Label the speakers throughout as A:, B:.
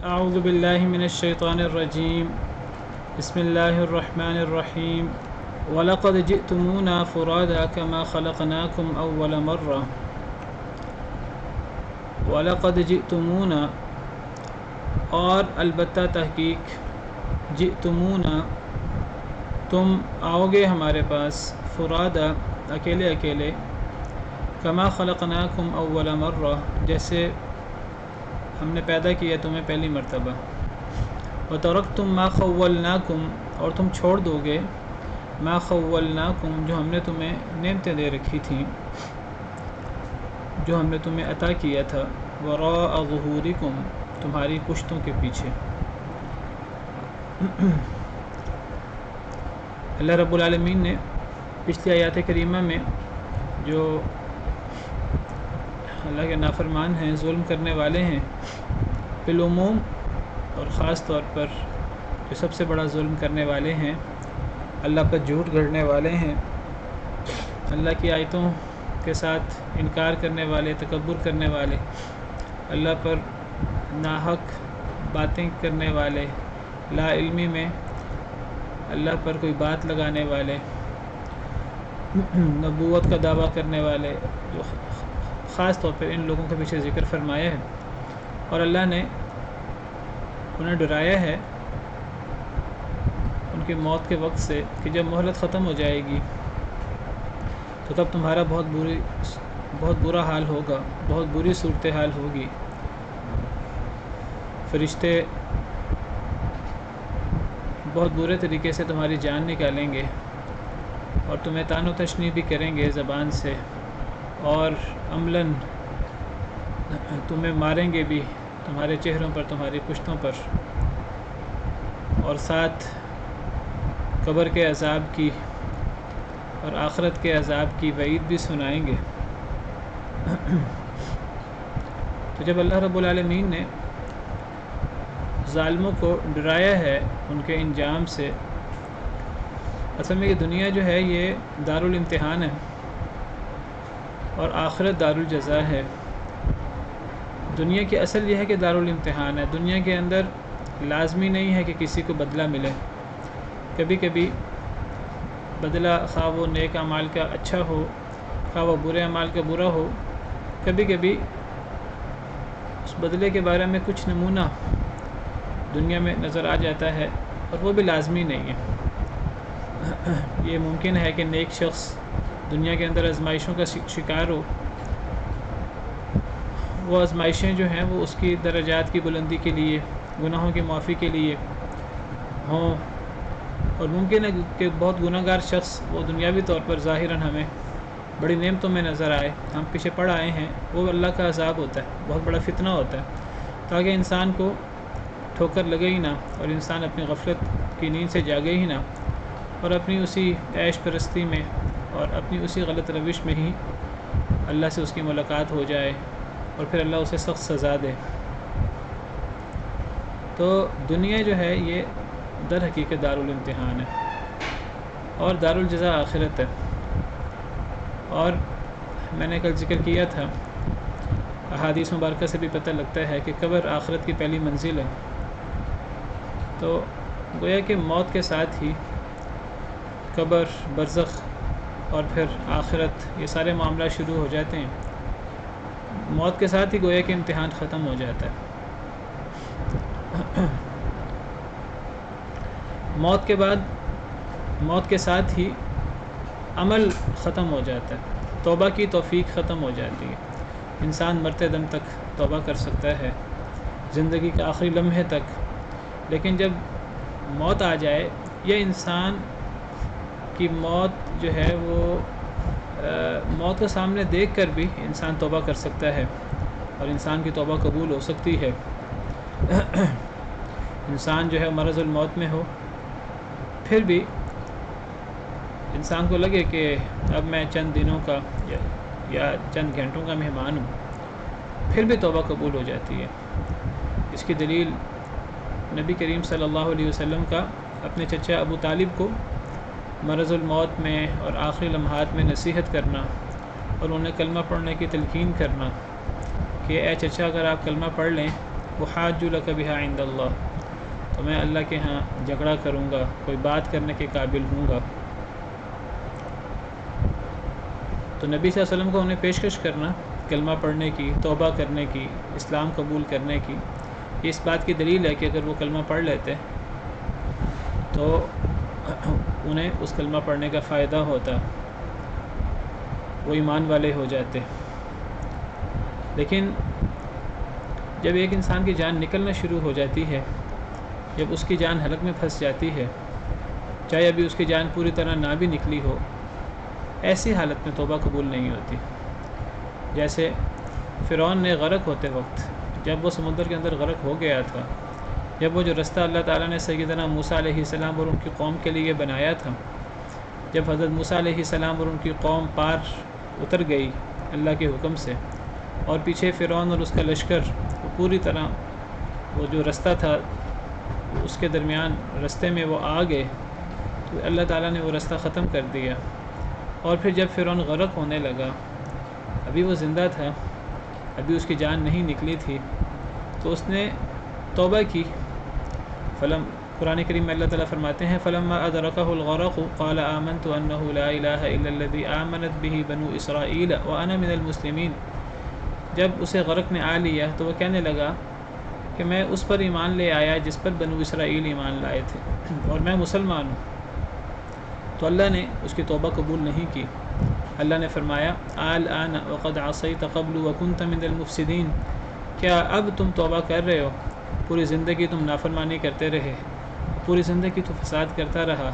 A: اعوذ باللہ من الشیطان الرجیم بسم اللہ الرحمن الرحیم وَلَقَدْ جِئْتُمُونَا فُرَادَىٰ كَمَا خَلَقْنَاكُمْ أَوَّلَ مَرَّةٍ وَلَقَدْ جِئْتُمُونَا اور البتہ تحقیق جئتمونا تم آؤ گے ہمارے پاس فرادیٰ اکیلے اکیلے کما خلقناکم اول مرہ جیسے ہم نے پیدا کیا تمہیں پہلی مرتبہ وترکتم ما خولناکم اور تم چھوڑ دو گے ما خولناکم جو ہم نے تمہیں نعمتیں دے رکھی تھیں جو ہم نے تمہیں عطا کیا تھا وراء ظہورکم تمہاری پشتوں کے پیچھے۔ اللہ رب العالمین نے پچھلی آیات کریمہ میں جو اللہ کے نافرمان ہیں، ظلم کرنے والے ہیں بالعموم، اور خاص طور پر جو سب سے بڑا ظلم کرنے والے ہیں، اللہ پر جھوٹ گھڑنے والے ہیں، اللہ کی آیتوں کے ساتھ انکار کرنے والے، تکبر کرنے والے، اللہ پر ناحق باتیں کرنے والے، لا علمی میں اللہ پر کوئی بات لگانے والے، نبوت کا دعویٰ کرنے والے، جو خاص طور پر ان لوگوں کے پیچھے ذکر فرمایا ہے، اور اللہ نے انہیں ڈرایا ہے ان کی موت کے وقت سے کہ جب مہلت ختم ہو جائے گی تو تب تمہارا بہت برا حال ہوگا، بہت بری صورتحال ہوگی، فرشتے بہت برے طریقے سے تمہاری جان نکالیں گے اور تمہیں طعن و تشنیع بھی کریں گے زبان سے، اور عملاً تمہیں ماریں گے بھی تمہارے چہروں پر، تمہاری پشتوں پر، اور ساتھ قبر کے عذاب کی اور آخرت کے عذاب کی وعید بھی سنائیں گے۔ تو جب اللہ رب العالمین نے ظالموں کو ڈرایا ہے ان کے انجام سے، اصل میں یہ دنیا جو ہے یہ دارالامتحان ہے اور آخرت دارالجزا ہے۔ دنیا کی اصل یہ ہے کہ دارالامتحان ہے، دنیا کے اندر لازمی نہیں ہے کہ کسی کو بدلہ ملے، کبھی کبھی بدلہ خواہ وہ نیک اعمال کا اچھا ہو، خواہ وہ برے اعمال کا برا ہو، کبھی کبھی اس بدلے کے بارے میں کچھ نمونہ دنیا میں نظر آ جاتا ہے، اور وہ بھی لازمی نہیں ہے۔ یہ ممکن ہے کہ نیک شخص دنیا کے اندر آزمائشوں کا شکار ہو، وہ آزمائشیں جو ہیں وہ اس کی درجات کی بلندی کے لیے، گناہوں کی معافی کے لیے ہوں، اور ممکن ہے کہ بہت گناہ گار شخص وہ دنیاوی طور پر ظاہراً ہمیں بڑی نعمتوں میں نظر آئے، ہم پیچھے پڑ آئے ہیں، وہ اللہ کا عذاب ہوتا ہے، بہت بڑا فتنہ ہوتا ہے، تاکہ انسان کو ٹھوکر لگے ہی نہ، اور انسان اپنی غفلت کی نیند سے جاگے ہی نہ، اور اپنی اسی عیش پرستی میں اور اپنی اسی غلط روش میں ہی اللہ سے اس کی ملاقات ہو جائے اور پھر اللہ اسے سخت سزا دے۔ تو دنیا جو ہے یہ در حقیقت دارالامتحان ہے اور دارالجزا آخرت ہے، اور میں نے کل ذکر کیا تھا، احادیث مبارکہ سے بھی پتہ لگتا ہے کہ قبر آخرت کی پہلی منزل ہے۔ تو گویا کہ موت کے ساتھ ہی قبر، برزخ اور پھر آخرت، یہ سارے معاملات شروع ہو جاتے ہیں، موت کے ساتھ ہی گویا کہ امتحان ختم ہو جاتا ہے۔ موت کے بعد، موت کے ساتھ ہی عمل ختم ہو جاتا ہے، توبہ کی توفیق ختم ہو جاتی ہے، انسان مرتے دم تک توبہ کر سکتا ہے، زندگی کے آخری لمحے تک، لیکن جب موت آ جائے یا انسان کی موت جو ہے وہ موت کو سامنے دیکھ کر بھی انسان توبہ کر سکتا ہے اور انسان کی توبہ قبول ہو سکتی ہے۔ انسان جو ہے مرض الموت میں ہو، پھر بھی انسان کو لگے کہ اب میں چند دنوں کا یا چند گھنٹوں کا مہمان ہوں، پھر بھی توبہ قبول ہو جاتی ہے۔ اس کی دلیل نبی کریم صلی اللہ علیہ وسلم کا اپنے چچا ابو طالب کو مرض الموت میں اور آخری لمحات میں نصیحت کرنا اور انہیں کلمہ پڑھنے کی تلقین کرنا کہ اے چچا، اگر آپ کلمہ پڑھ لیں احاج لک بہا عند اللہ، تو میں اللہ کے ہاں جھگڑا کروں گا، کوئی بات کرنے کے قابل ہوں گا۔ تو نبی صلی اللہ علیہ وسلم کو انہیں پیشکش کرنا کلمہ پڑھنے کی، توبہ کرنے کی، اسلام قبول کرنے کی، یہ اس بات کی دلیل ہے کہ اگر وہ کلمہ پڑھ لیتے تو انہیں اس کلمہ پڑھنے کا فائدہ ہوتا، وہ ایمان والے ہو جاتے۔ لیکن جب ایک انسان کی جان نکلنا شروع ہو جاتی ہے، جب اس کی جان حلق میں پھنس جاتی ہے، چاہے ابھی اس کی جان پوری طرح نہ بھی نکلی ہو، ایسی حالت میں توبہ قبول نہیں ہوتی۔ جیسے فرعون نے غرق ہوتے وقت، جب وہ سمندر کے اندر غرق ہو گیا تھا، جب وہ جو رستہ اللہ تعالیٰ نے سیدنا موسیٰ علیہ السلام اور ان کی قوم کے لیے بنایا تھا، جب حضرت موسیٰ علیہ السلام اور ان کی قوم پار اتر گئی اللہ کے حکم سے، اور پیچھے فرعون اور اس کا لشکر پوری طرح وہ جو رستہ تھا اس کے درمیان رستے میں وہ آ گئے، تو اللہ تعالیٰ نے وہ رستہ ختم کر دیا۔ اور پھر جب فرعون غرق ہونے لگا، ابھی وہ زندہ تھا، ابھی اس کی جان نہیں نکلی تھی، تو اس نے توبہ کی۔ قرآن کریم میں اللہ تعالیٰ فرماتے ہیں فلما ادرکہ الغرق قال آمنت انہ لا الہ الا الذی آمنت بہ بنو اسرائیل وانا من المسلمین، جب اسے غرق نے آ لیا تو وہ کہنے لگا کہ میں اس پر ایمان لے آیا جس پر بنو اسرائیل ایمان لائے تھے، اور میں مسلمان ہوں۔ تو اللہ نے اس کی توبہ قبول نہیں کی۔ اللہ نے فرمایا الآن وقد عصیت قبل وکنت من المفسدین، کیا اب تم توبہ کر رہے ہو؟ پوری زندگی تم نافرمانی کرتے رہے، پوری زندگی تو فساد کرتا رہا،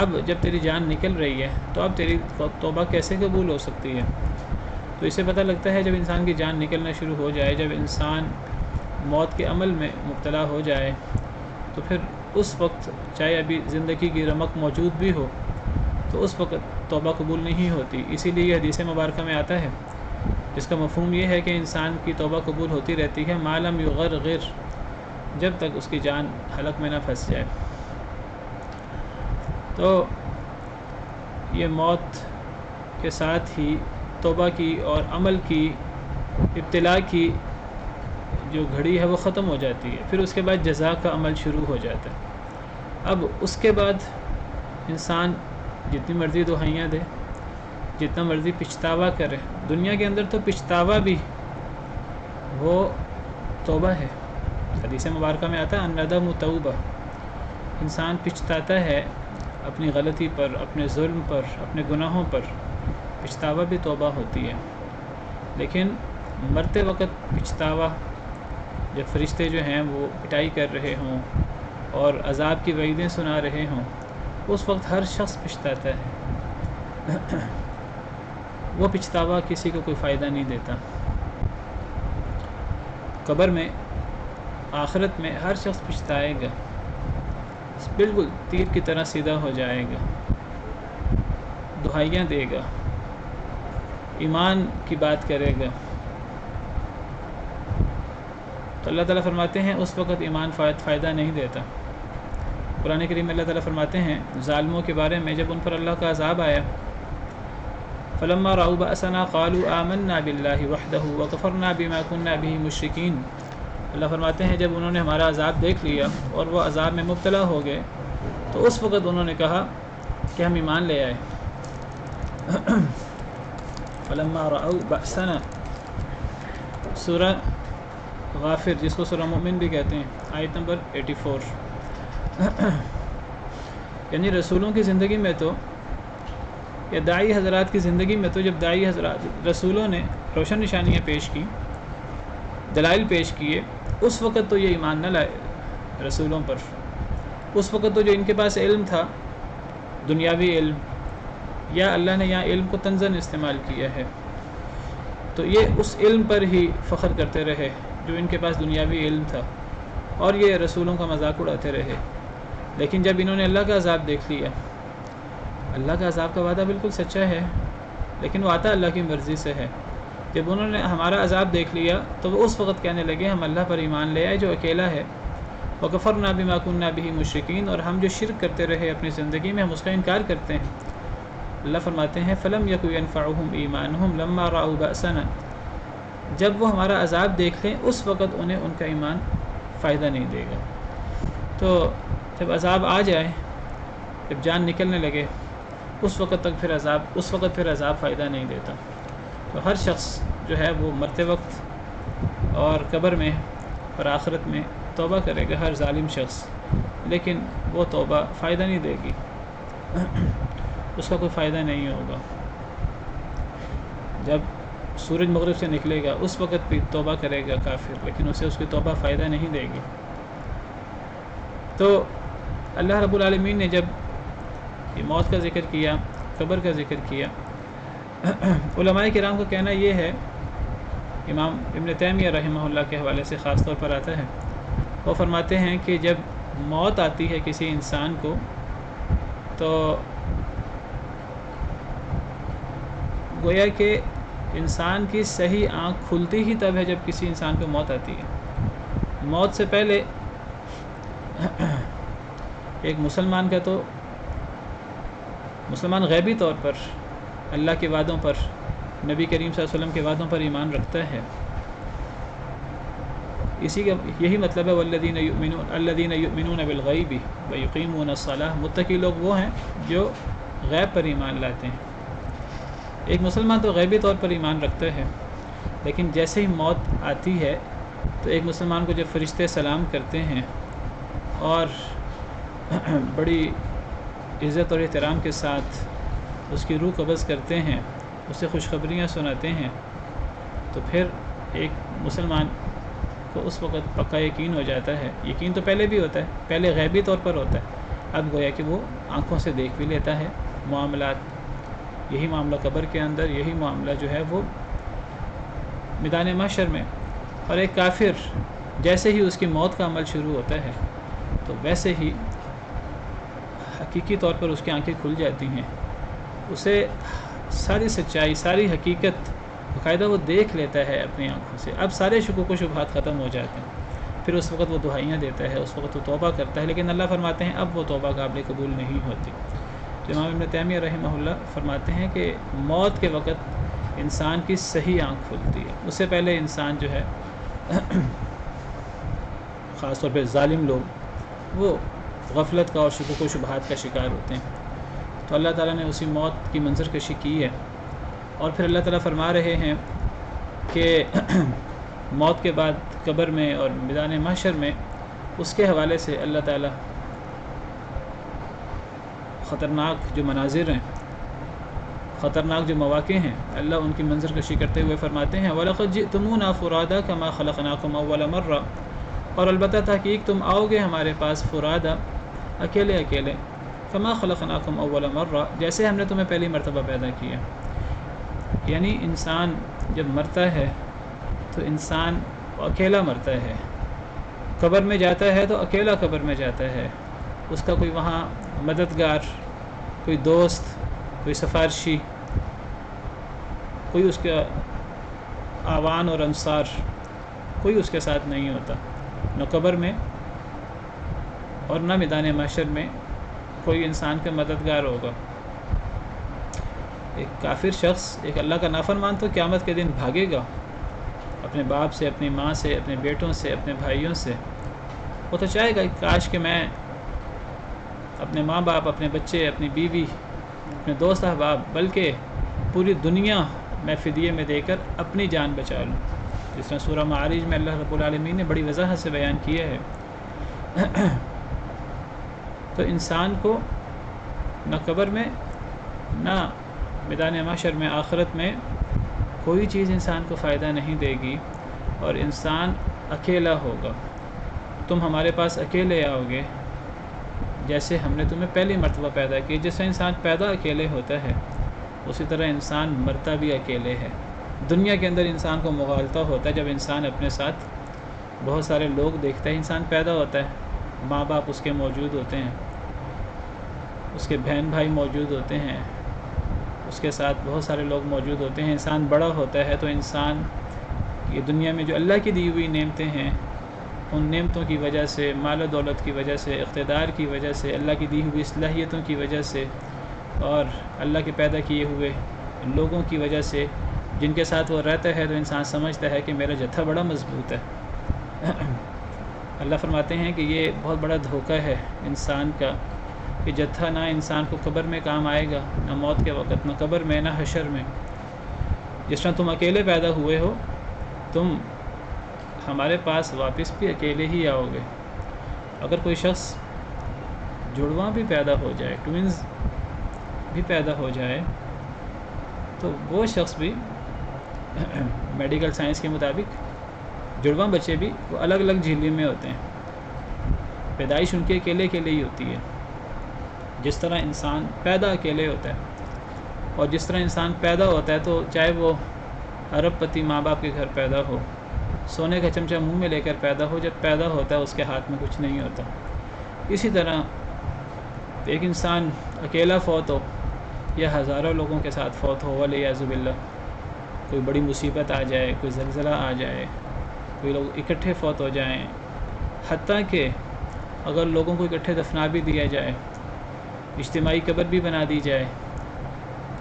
A: اب جب تیری جان نکل رہی ہے تو اب تیری توبہ کیسے قبول ہو سکتی ہے؟ تو اسے پتہ لگتا ہے جب انسان کی جان نکلنا شروع ہو جائے، جب انسان موت کے عمل میں مبتلا ہو جائے، تو پھر اس وقت چاہے ابھی زندگی کی رمق موجود بھی ہو تو اس وقت توبہ قبول نہیں ہوتی۔ اسی لیے یہ حدیث مبارکہ میں آتا ہے جس کا مفہوم یہ ہے کہ انسان کی توبہ قبول ہوتی رہتی ہے ما لم یغرغر، جب تک اس کی جان حلق میں نہ پھنس جائے۔ تو یہ موت کے ساتھ ہی توبہ کی اور عمل کی ابتلا کی جو گھڑی ہے وہ ختم ہو جاتی ہے، پھر اس کے بعد جزا کا عمل شروع ہو جاتا ہے۔ اب اس کے بعد انسان جتنی مرضی دہائیاں دے، جتنا مرضی پچھتاوا کرے، دنیا کے اندر تو پچھتاوا بھی وہ توبہ ہے۔ حدیث مبارکہ میں آتا ہے الندم توبہ، انسان پچھتاتا ہے اپنی غلطی پر، اپنے ظلم پر، اپنے گناہوں پر، پچھتاوا بھی توبہ ہوتی ہے۔ لیکن مرتے وقت پچھتاوا، جب فرشتے جو ہیں وہ پٹائی کر رہے ہوں اور عذاب کی وعیدیں سنا رہے ہوں، اس وقت ہر شخص پچھتاتا ہے۔ وہ پچھتاوا کسی کو کوئی فائدہ نہیں دیتا۔ قبر میں، آخرت میں ہر شخص پچھتائے گا، بالکل تیر کی طرح سیدھا ہو جائے گا، دہائیاں دے گا، ایمان کی بات کرے گا۔ تو اللہ تعالیٰ فرماتے ہیں اس وقت ایمان فائدہ نہیں دیتا۔ قرآن کریم میں اللہ تعالیٰ فرماتے ہیں ظالموں کے بارے میں، جب ان پر اللہ کا عذاب آیا فلما رأوا بأسنا قالوا آمنا بالله وحده وكفرنا بما كنا به مشركين، اللہ فرماتے ہیں جب انہوں نے ہمارا عذاب دیکھ لیا اور وہ عذاب میں مبتلا ہو گئے تو اس وقت انہوں نے کہا کہ ہم ایمان لے آئے۔ فلما رأوا بأسنا، سورہ غافر جس کو سورہ مومن بھی کہتے ہیں، آیت نمبر 84۔ یعنی رسولوں کی زندگی میں تو، یا داعی حضرات کی زندگی میں تو، جب داعی حضرات رسولوں نے روشن نشانیاں پیش کی، دلائل پیش کیے، اس وقت تو یہ ایمان نہ لائے رسولوں پر۔ اس وقت تو جو ان کے پاس علم تھا، دنیاوی علم، یا اللہ نے یہاں علم کو طنزاً استعمال کیا ہے، تو یہ اس علم پر ہی فخر کرتے رہے جو ان کے پاس دنیاوی علم تھا، اور یہ رسولوں کا مذاق اڑاتے رہے۔ لیکن جب انہوں نے اللہ کا عذاب دیکھ لیا، اللہ کا عذاب کا وعدہ بالکل سچا ہے، لیکن وہ آتا اللہ کی مرضی سے ہے۔ جب انہوں نے ہمارا عذاب دیکھ لیا تو وہ اس وقت کہنے لگے ہم اللہ پر ایمان لے آئے جو اکیلا ہے، وَكَفَرْنَا بِمَا كُنَّا بِهِ مُشْرِكِينَ، اور ہم جو شرک کرتے رہے اپنی زندگی میں ہم اس کا انکار کرتے ہیں۔ اللہ فرماتے ہیں فَلَمْ يَكُ يَنْفَعُهُمْ إِيمَانُهُمْ لَمَّا رَأَوْا بَأْسَنَا، جب وہ ہمارا عذاب دیکھ لیں اس وقت انہیں ان کا ایمان فائدہ نہیں دے گا۔ تو جب عذاب آ جائے، جب جان نکلنے لگے، اس وقت پھر عذاب فائدہ نہیں دیتا۔ تو ہر شخص جو ہے وہ مرتے وقت اور قبر میں اور آخرت میں توبہ کرے گا، ہر ظالم شخص، لیکن وہ توبہ فائدہ نہیں دے گی، اس کا کوئی فائدہ نہیں ہوگا۔ جب سورج مغرب سے نکلے گا اس وقت بھی توبہ کرے گا کافر، لیکن اسے اس کی توبہ فائدہ نہیں دے گی۔ تو اللہ رب العالمین نے جب یہ موت کا ذکر کیا، قبر کا ذکر کیا، علماء کرام کا کہنا یہ ہے، امام ابن تیمیہ رحمہ اللہ کے حوالے سے خاص طور پر آتا ہے، وہ فرماتے ہیں کہ جب موت آتی ہے کسی انسان کو تو گویا کہ انسان کی صحیح آنکھ کھلتی ہی تب ہے جب کسی انسان کو موت آتی ہے۔ موت سے پہلے ایک مسلمان کا تو مسلمان غیبی طور پر اللہ کے وعدوں پر، نبی کریم صلی اللہ علیہ وسلم کے وعدوں پر ایمان رکھتا ہے۔ اسی کا یہی مطلب ہے الذین یؤمنون بالغیب ویقیمون الصلاۃ، متقی لوگ وہ ہیں جو غیب پر ایمان لاتے ہیں۔ ایک مسلمان تو غیبی طور پر ایمان رکھتا ہے، لیکن جیسے ہی موت آتی ہے تو ایک مسلمان کو جب فرشتے سلام کرتے ہیں اور بڑی عزت اور احترام کے ساتھ اس کی روح قبض کرتے ہیں، اسے خوشخبریاں سناتے ہیں، تو پھر ایک مسلمان کو اس وقت پکا یقین ہو جاتا ہے۔ یقین تو پہلے بھی ہوتا ہے، پہلے غیبی طور پر ہوتا ہے، اب گویا کہ وہ آنکھوں سے دیکھ بھی لیتا ہے معاملات۔ یہی معاملہ قبر کے اندر، یہی معاملہ جو ہے وہ میدان محشر میں۔ اور ایک کافر جیسے ہی اس کی موت کا عمل شروع ہوتا ہے تو ویسے ہی حقیقی طور پر اس کی آنکھیں کھل جاتی ہیں، اسے ساری سچائی، ساری حقیقت باقاعدہ وہ دیکھ لیتا ہے اپنی آنکھوں سے۔ اب سارے شکوک و شبہات ختم ہو جاتے ہیں، پھر اس وقت وہ دعائیاں دیتا ہے، اس وقت وہ توبہ کرتا ہے، لیکن اللہ فرماتے ہیں اب وہ توبہ قابل قبول نہیں ہوتی۔ تو امام ابن تیمیہ رحمہ اللہ فرماتے ہیں کہ موت کے وقت انسان کی صحیح آنکھ کھلتی ہے، اس سے پہلے انسان جو ہے خاص طور پہ ظالم لوگ وہ غفلت کا اور شکوک و شبہات کا شکار ہوتے ہیں۔ تو اللہ تعالیٰ نے اسی موت کی منظر کشی کی ہے، اور پھر اللہ تعالیٰ فرما رہے ہیں کہ موت کے بعد قبر میں اور میدان محشر میں اس کے حوالے سے اللہ تعالیٰ خطرناک جو مناظر ہیں، خطرناک جو مواقع ہیں، اللہ ان کی منظر کشی کرتے ہوئے فرماتے ہیں وَلَقَدْ جِئْتُمُونَا فُرَادَىٰ كَمَا خَلَقْنَاكُمْ أَوَّلَ مَرَّةٍ، اور البتہ تحقیق تم آؤ گے ہمارے پاس فرادا، اکیلے اکیلے، کما خلقناکم اول مرہ، جیسے ہم نے تمہیں پہلی مرتبہ پیدا کیا۔ یعنی انسان جب مرتا ہے تو انسان اکیلا مرتا ہے، قبر میں جاتا ہے تو اکیلا قبر میں جاتا ہے، اس کا کوئی وہاں مددگار، کوئی دوست، کوئی سفارشی، کوئی اس کا آوان اور انصار، کوئی اس کے ساتھ نہیں ہوتا، نہ قبر میں اور نہ میدان محشر میں کوئی انسان کا مددگار ہوگا۔ ایک کافر شخص، ایک اللہ کا نافرمان تو قیامت کے دن بھاگے گا اپنے باپ سے، اپنی ماں سے، اپنے بیٹوں سے، اپنے بھائیوں سے۔ وہ تو چاہے گا کہ کاش کہ میں اپنے ماں باپ، اپنے بچے، اپنی بیوی، اپنے دوست احباب، بلکہ پوری دنیا میں فدیے میں دے کر اپنی جان بچا لوں، جس طرح سورہ معارج میں اللہ رب العالمین نے بڑی وضاحت سے بیان کیا ہے۔ تو انسان کو نہ قبر میں نہ میدان محشر میں، آخرت میں کوئی چیز انسان کو فائدہ نہیں دے گی، اور انسان اکیلا ہوگا۔ تم ہمارے پاس اکیلے آؤ گے جیسے ہم نے تمہیں پہلی مرتبہ پیدا کی۔ جیسے انسان پیدا اکیلے ہوتا ہے اسی طرح انسان مرتا بھی اکیلے ہے۔ دنیا کے اندر انسان کو مغالطہ ہوتا ہے جب انسان اپنے ساتھ بہت سارے لوگ دیکھتا ہے۔ انسان پیدا ہوتا ہے، ماں باپ اس کے موجود ہوتے ہیں، اس کے بہن بھائی موجود ہوتے ہیں، اس کے ساتھ بہت سارے لوگ موجود ہوتے ہیں۔ انسان بڑا ہوتا ہے تو انسان یہ دنیا میں جو اللہ کی دی ہوئی نعمتیں ہیں، ان نعمتوں کی وجہ سے، مال و دولت کی وجہ سے، اقتدار کی وجہ سے، اللہ کی دی ہوئی صلاحیتوں کی وجہ سے، اور اللہ کے پیدا کیے ہوئے لوگوں کی وجہ سے جن کے ساتھ وہ رہتا ہے تو انسان سمجھتا ہے کہ میرا جتھا بڑا مضبوط ہے۔ اللہ فرماتے ہیں کہ یہ بہت بڑا دھوکہ ہے انسان کا کہ جتھا نہ انسان کو قبر میں کام آئے گا، نہ موت کے وقت، نہ قبر میں، نہ حشر میں۔ جس طرح تم اکیلے پیدا ہوئے ہو، تم ہمارے پاس واپس بھی اکیلے ہی آؤ گے۔ اگر کوئی شخص جڑواں بھی پیدا ہو جائے، ٹوئنز بھی پیدا ہو جائے، تو وہ شخص بھی میڈیکل سائنس کے مطابق جڑواں بچے بھی وہ الگ الگ جھیلی میں ہوتے ہیں، پیدائش ان کی اکیلے اکیلے ہی ہوتی ہے۔ جس طرح انسان پیدا اکیلے ہوتا ہے، اور جس طرح انسان پیدا ہوتا ہے تو چاہے وہ ارب پتی ماں باپ کے گھر پیدا ہو، سونے کا چمچہ منہ میں لے کر پیدا ہو، جب پیدا ہوتا ہے اس کے ہاتھ میں کچھ نہیں ہوتا۔ اسی طرح ایک انسان اکیلا فوت ہو یا ہزاروں لوگوں کے ساتھ فوت ہو، والعیاذ باللہ، کوئی بڑی مصیبت آ جائے، کوئی زلزلہ آ جائے، کوئی لوگ اکٹھے فوت ہو جائیں، حتیٰ کہ اگر لوگوں کو اکٹھے دفنا بھی دیا جائے، اجتماعی قبر بھی بنا دی جائے،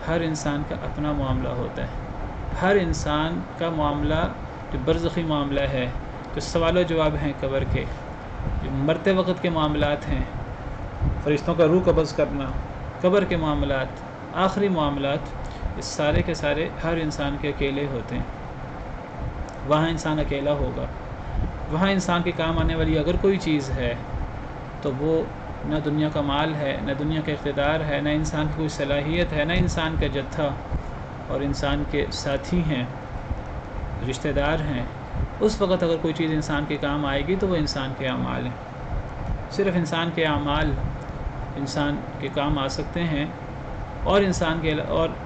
A: ہر انسان کا اپنا معاملہ ہوتا ہے۔ ہر انسان کا معاملہ جو برزخی معاملہ ہے، جو سوال و جواب ہیں قبر کے، جو مرتے وقت کے معاملات ہیں، فرشتوں کا روح قبض کرنا، قبر کے معاملات، آخری معاملات، اس سارے کے سارے ہر انسان کے اکیلے ہوتے ہیں۔ وہاں انسان اکیلا ہوگا، وہاں انسان کے کام آنے والی اگر کوئی چیز ہے تو وہ نہ دنیا کا مال ہے، نہ دنیا کا اقتدار ہے، نہ انسان کی کوئی صلاحیت ہے، نہ انسان کا جتھا اور انسان کے ساتھی ہیں، رشتہ دار ہیں۔ اس وقت اگر کوئی چیز انسان کے کام آئے گی تو وہ انسان کے اعمال ہیں۔ صرف انسان کے اعمال انسان کے کام آ سکتے ہیں، اور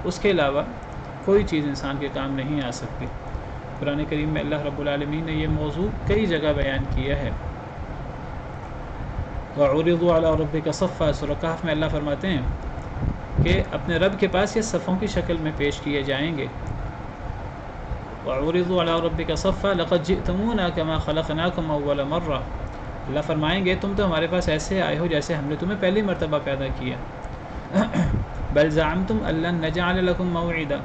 A: اس کے علاوہ کوئی چیز انسان کے کام نہیں آ سکتی۔ قرآن کریم میں اللہ رب العالمین نے یہ موضوع کئی جگہ بیان کیا ہے۔ وَعُرِضُوا عَلَىٰ رَبِّكَ صَفًّا، سورہ کہف میں اللہ فرماتے ہیں کہ اپنے رب کے پاس یہ صفوں کی شکل میں پیش کیے جائیں گے۔ وَعُرِضُوا عَلَىٰ رَبِّكَ صَفًّا لَقَدْ جِئْتُمُونَا كَمَا خَلَقْنَاكُمْ أَوَّلَ مَرَّةٍ، اللہ فرمائیں گے تم تو ہمارے پاس ایسے آئے ہو جیسے ہم نے تمہیں پہلی مرتبہ پیدا کیا۔ بَلْ زَعَمْتُمْ أَن لَّن نَّجْعَلَ لَكُم مَّوْعِدًا،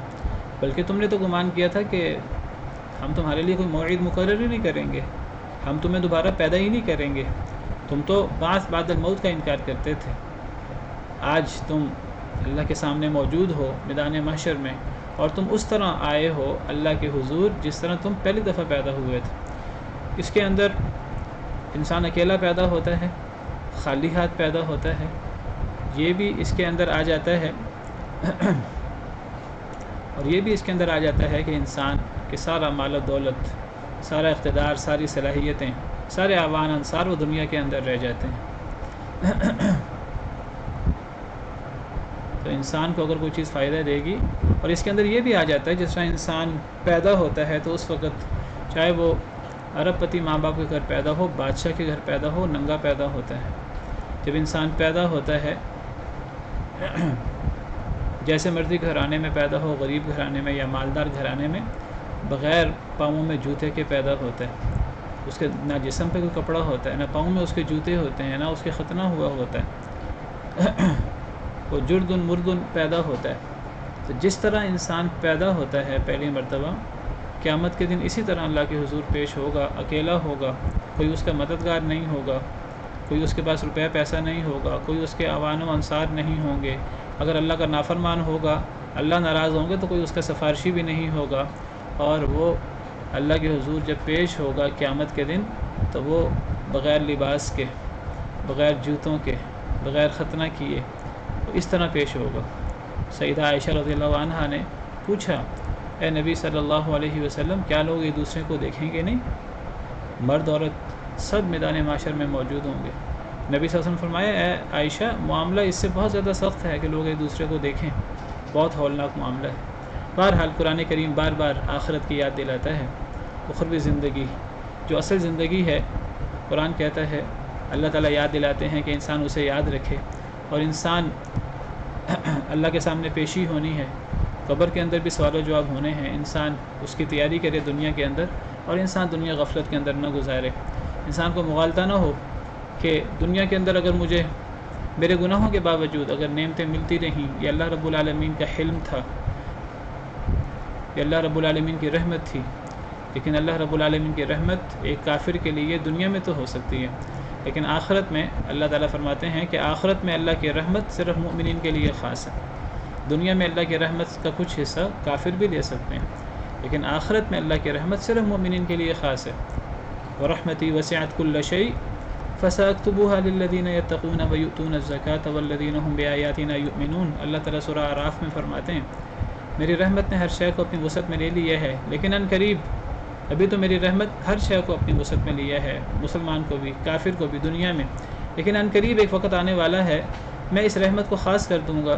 A: بلکہ تم نے تو گمان کیا تھا کہ ہم تمہارے لیے کوئی موعد مقرر ہی نہیں کریں گے، ہم تمہیں دوبارہ پیدا ہی نہیں کریں گے۔ تم تو بعث بعد الموت کا انکار کرتے تھے۔ آج تم اللہ کے سامنے موجود ہو میدان محشر میں، اور تم اس طرح آئے ہو اللہ کے حضور جس طرح تم پہلی دفعہ پیدا ہوئے تھے۔ اس کے اندر انسان اکیلا پیدا ہوتا ہے، خالی ہاتھ پیدا ہوتا ہے، یہ بھی اس کے اندر آ جاتا ہے اور یہ بھی اس کے اندر آ جاتا ہے کہ انسان کے سارا مال و دولت، سارا اقتدار، ساری صلاحیتیں، سارے اعوان انصار وہ دنیا کے اندر رہ جاتے ہیں۔ تو انسان کو اگر کوئی چیز فائدہ دے گی، اور اس کے اندر یہ بھی آ جاتا ہے جس طرح انسان پیدا ہوتا ہے تو اس وقت چاہے وہ ارب پتی ماں باپ کے گھر پیدا ہو، بادشاہ کے گھر پیدا ہو، ننگا پیدا ہوتا ہے۔ جب انسان پیدا ہوتا ہے جیسے مرضی گھرانے میں پیدا ہو، غریب گھرانے میں یا مالدار گھرانے میں، بغیر پاؤں میں جوتے کے پیدا ہوتا ہے۔ اس کے نہ جسم پہ کوئی کپڑا ہوتا ہے، نہ پاؤں میں اس کے جوتے ہوتے ہیں، نہ اس کے ختنہ ہوا ہوتا ہے، وہ جردن مردن پیدا ہوتا ہے۔ تو جس طرح انسان پیدا ہوتا ہے پہلی مرتبہ، قیامت کے دن اسی طرح اللہ کے حضور پیش ہوگا، اکیلا ہوگا، کوئی اس کا مددگار نہیں ہوگا، کوئی اس کے پاس روپیہ پیسہ نہیں ہوگا، کوئی اس کے اعوان و انصار نہیں ہوں گے۔ اگر اللہ کا نافرمان ہوگا، اللہ ناراض ہوں گے تو کوئی اس کا سفارشی بھی نہیں ہوگا، اور وہ اللہ کے حضور جب پیش ہوگا قیامت کے دن تو وہ بغیر لباس کے، بغیر جوتوں کے، بغیر ختنہ کیے اس طرح پیش ہوگا۔ سیدہ عائشہ رضی اللہ عنہا نے پوچھا، اے نبی صلی اللہ علیہ وسلم، کیا لوگ ایک دوسرے کو دیکھیں گے نہیں؟ مرد عورت سب میدان معاشر میں موجود ہوں گے۔ نبی صلی اللہ علیہ وسلم فرمایا، اے عائشہ، معاملہ اس سے بہت زیادہ سخت ہے کہ لوگ ایک دوسرے کو دیکھیں، بہت ہولناک معاملہ ہے۔ بہرحال قرآن کریم بار بار آخرت کی یاد دلاتا ہے، اخروی زندگی جو اصل زندگی ہے۔ قرآن کہتا ہے، اللہ تعالیٰ یاد دلاتے ہیں کہ انسان اسے یاد رکھے، اور انسان اللہ کے سامنے پیشی ہونی ہے، قبر کے اندر بھی سوال و جواب ہونے ہیں، انسان اس کی تیاری کرے دنیا کے اندر، اور انسان دنیا غفلت کے اندر نہ گزارے۔ انسان کو مغالطہ نہ ہو کہ دنیا کے اندر اگر مجھے میرے گناہوں کے باوجود اگر نعمتیں ملتی رہیں، یہ اللہ رب العالمین کا حلم تھا، یہ اللہ رب العالمین کی رحمت تھی، لیکن اللہ رب العالمین کی رحمت ایک کافر کے لیے دنیا میں تو ہو سکتی ہے، لیکن آخرت میں اللہ تعالیٰ فرماتے ہیں کہ آخرت میں اللہ کی رحمت صرف مومنین کے لیے خاص ہے۔ دنیا میں اللہ کی رحمت کا کچھ حصہ کافر بھی لے سکتے ہیں، لیکن آخرت میں اللہ کی رحمت صرف مومنین کے لیے خاص ہے۔ وَرَحْمَتِي وَسِعَتْ كُلَّ شَيْءٍ فَسَأَكْتُبُهَا لِلَّذِينَ يَتَّقُونَ وَيُؤْتُونَ الزَّكَاةَ وَالَّذِينَ هُمْ بِآيَاتِنَا يُؤْمِنُونَ۔ اللہ تعالیٰ سورہ اعراف میں فرماتے ہیں میری رحمت نے ہر شے کو اپنی وسعت میں لے لیا ہے، لیکن ان قریب ابھی تو میری رحمت ہر شے کو اپنی وسعت میں لیا ہے، مسلمان کو بھی کافر کو بھی دنیا میں، لیکن ان قریب ایک وقت آنے والا ہے میں اس رحمت کو خاص کر دوں گا،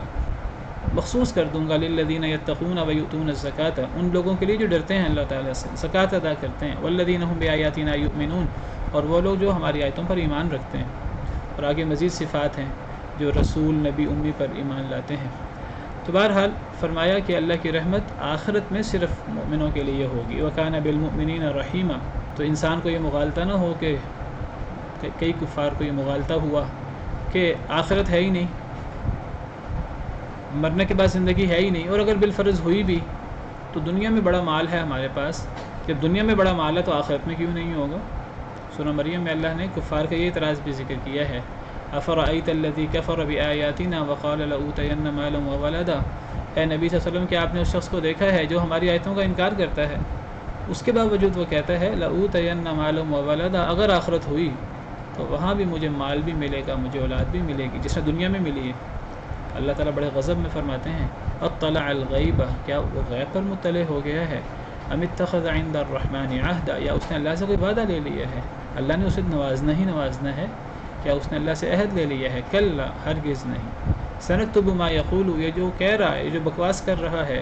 A: مخصوص کر دوں گا للذین یتقون ویؤتون الزکاۃ، ان لوگوں کے لیے جو ڈرتے ہیں اللہ تعالیٰ سے، زکوٰۃ ادا کرتے ہیں، والذین هم بآیاتنا یؤمنون، اور وہ لوگ جو ہماری آیتوں پر ایمان رکھتے ہیں۔ اور آگے مزید صفات ہیں جو رسول نبی امی پر ایمان لاتے ہیں۔ تو بہرحال فرمایا کہ اللہ کی رحمت آخرت میں صرف مومنوں کے لیے ہوگی، وکان بالمؤمنین رحیما۔ تو انسان کو یہ مغالطہ نہ ہو کہ کئی کفار کو یہ مغالطہ ہوا کہ آخرت ہے ہی نہیں، مرنے کے بعد زندگی ہے ہی نہیں، اور اگر بالفرض ہوئی بھی تو دنیا میں بڑا مال ہے ہمارے پاس، جب دنیا میں بڑا مال ہے تو آخرت میں کیوں نہیں ہوگا؟ سورہ مریم میں اللہ نے کفار کا یہ اعتراض بھی ذکر کیا ہے، افرأیت الذی کفر بآیاتنا وقال لأوتین مالا وولدا۔ اے نبی صلی اللہ علیہ وسلم، کیا آپ نے اس شخص کو دیکھا ہے جو ہماری آیتوں کا انکار کرتا ہے، اس کے باوجود وہ کہتا ہے لأوتین مالا وولدا، اگر آخرت ہوئی تو وہاں بھی مجھے مال بھی ملے گا، مجھے اولاد بھی ملے گی جس نے دنیا میں ملی ہے۔ اللہ تعالیٰ بڑے غضب میں فرماتے ہیں اطلع الغیب، کیا وہ غیب پر مطلع ہو گیا ہے، ام اتخذ عند الرحمن عہدا، یا اس نے اللہ سے کوئی وعدہ لے لیا ہے، اللہ نے اسے نوازنا ہی نوازنا ہے، کیا اس نے اللہ سے عہد لے لیا ہے؟ کلا، ہرگز نہیں۔ سنکتب ما یقول، یہ جو کہہ رہا ہے، یہ جو بکواس کر رہا ہے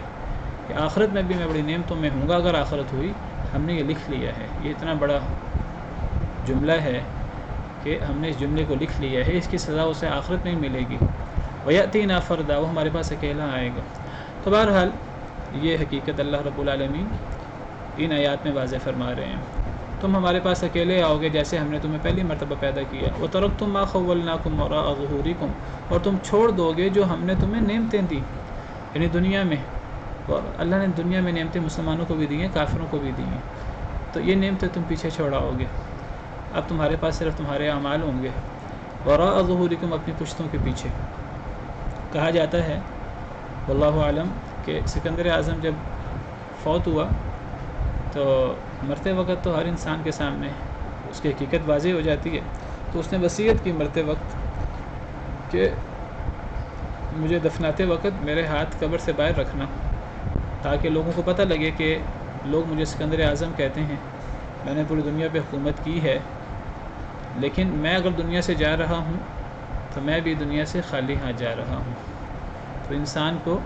A: کہ آخرت میں بھی میں بڑی نعمتوں میں ہوں گا اگر آخرت ہوئی، ہم نے یہ لکھ لیا ہے۔ یہ اتنا بڑا جملہ ہے کہ ہم نے اس جملے کو لکھ لیا ہے، اس کی سزا اسے آخرت میں ہی ملے گی۔ وَيَأْتِينَا فَرْدًا، وہ ہمارے پاس اکیلا آئے گا۔ تو بہرحال یہ حقیقت اللہ رب العالمین ان آیات میں واضح فرما رہے ہیں، تم ہمارے پاس اکیلے آؤ گے جیسے ہم نے تمہیں پہلی مرتبہ پیدا کیا، وَتَرَكْتُم مَا خَوَّلْنَاكُمْ وَرَاءَ ظُهُورِكُمْ، اور تم چھوڑ دو گے جو ہم نے تمہیں نعمتیں دی، یعنی دنیا میں، اور اللہ نے دنیا میں نعمتیں مسلمانوں کو بھی دی ہیں، کافروں کو بھی دی ہیں، تو یہ نعمتیں تم پیچھے چھوڑاؤ گے، اب تمہارے پاس صرف تمہارے اعمال ہوں گے، وَرَاءَ ظُهُورِكُمْ، اپنی پشتوں کے پیچھے۔ کہا جاتا ہے واللہ عالم کہ سکندر اعظم جب فوت ہوا تو مرتے وقت تو ہر انسان کے سامنے اس کی حقیقت واضح ہو جاتی ہے، تو اس نے وصیت کی مرتے وقت کہ مجھے دفناتے وقت میرے ہاتھ قبر سے باہر رکھنا، تاکہ لوگوں کو پتہ لگے کہ لوگ مجھے سکندر اعظم کہتے ہیں، میں نے پوری دنیا پہ حکومت کی ہے، لیکن میں اگر دنیا سے جا رہا ہوں تو میں بھی دنیا سے خالی ہاتھ جا رہا ہوں۔ تو انسان کو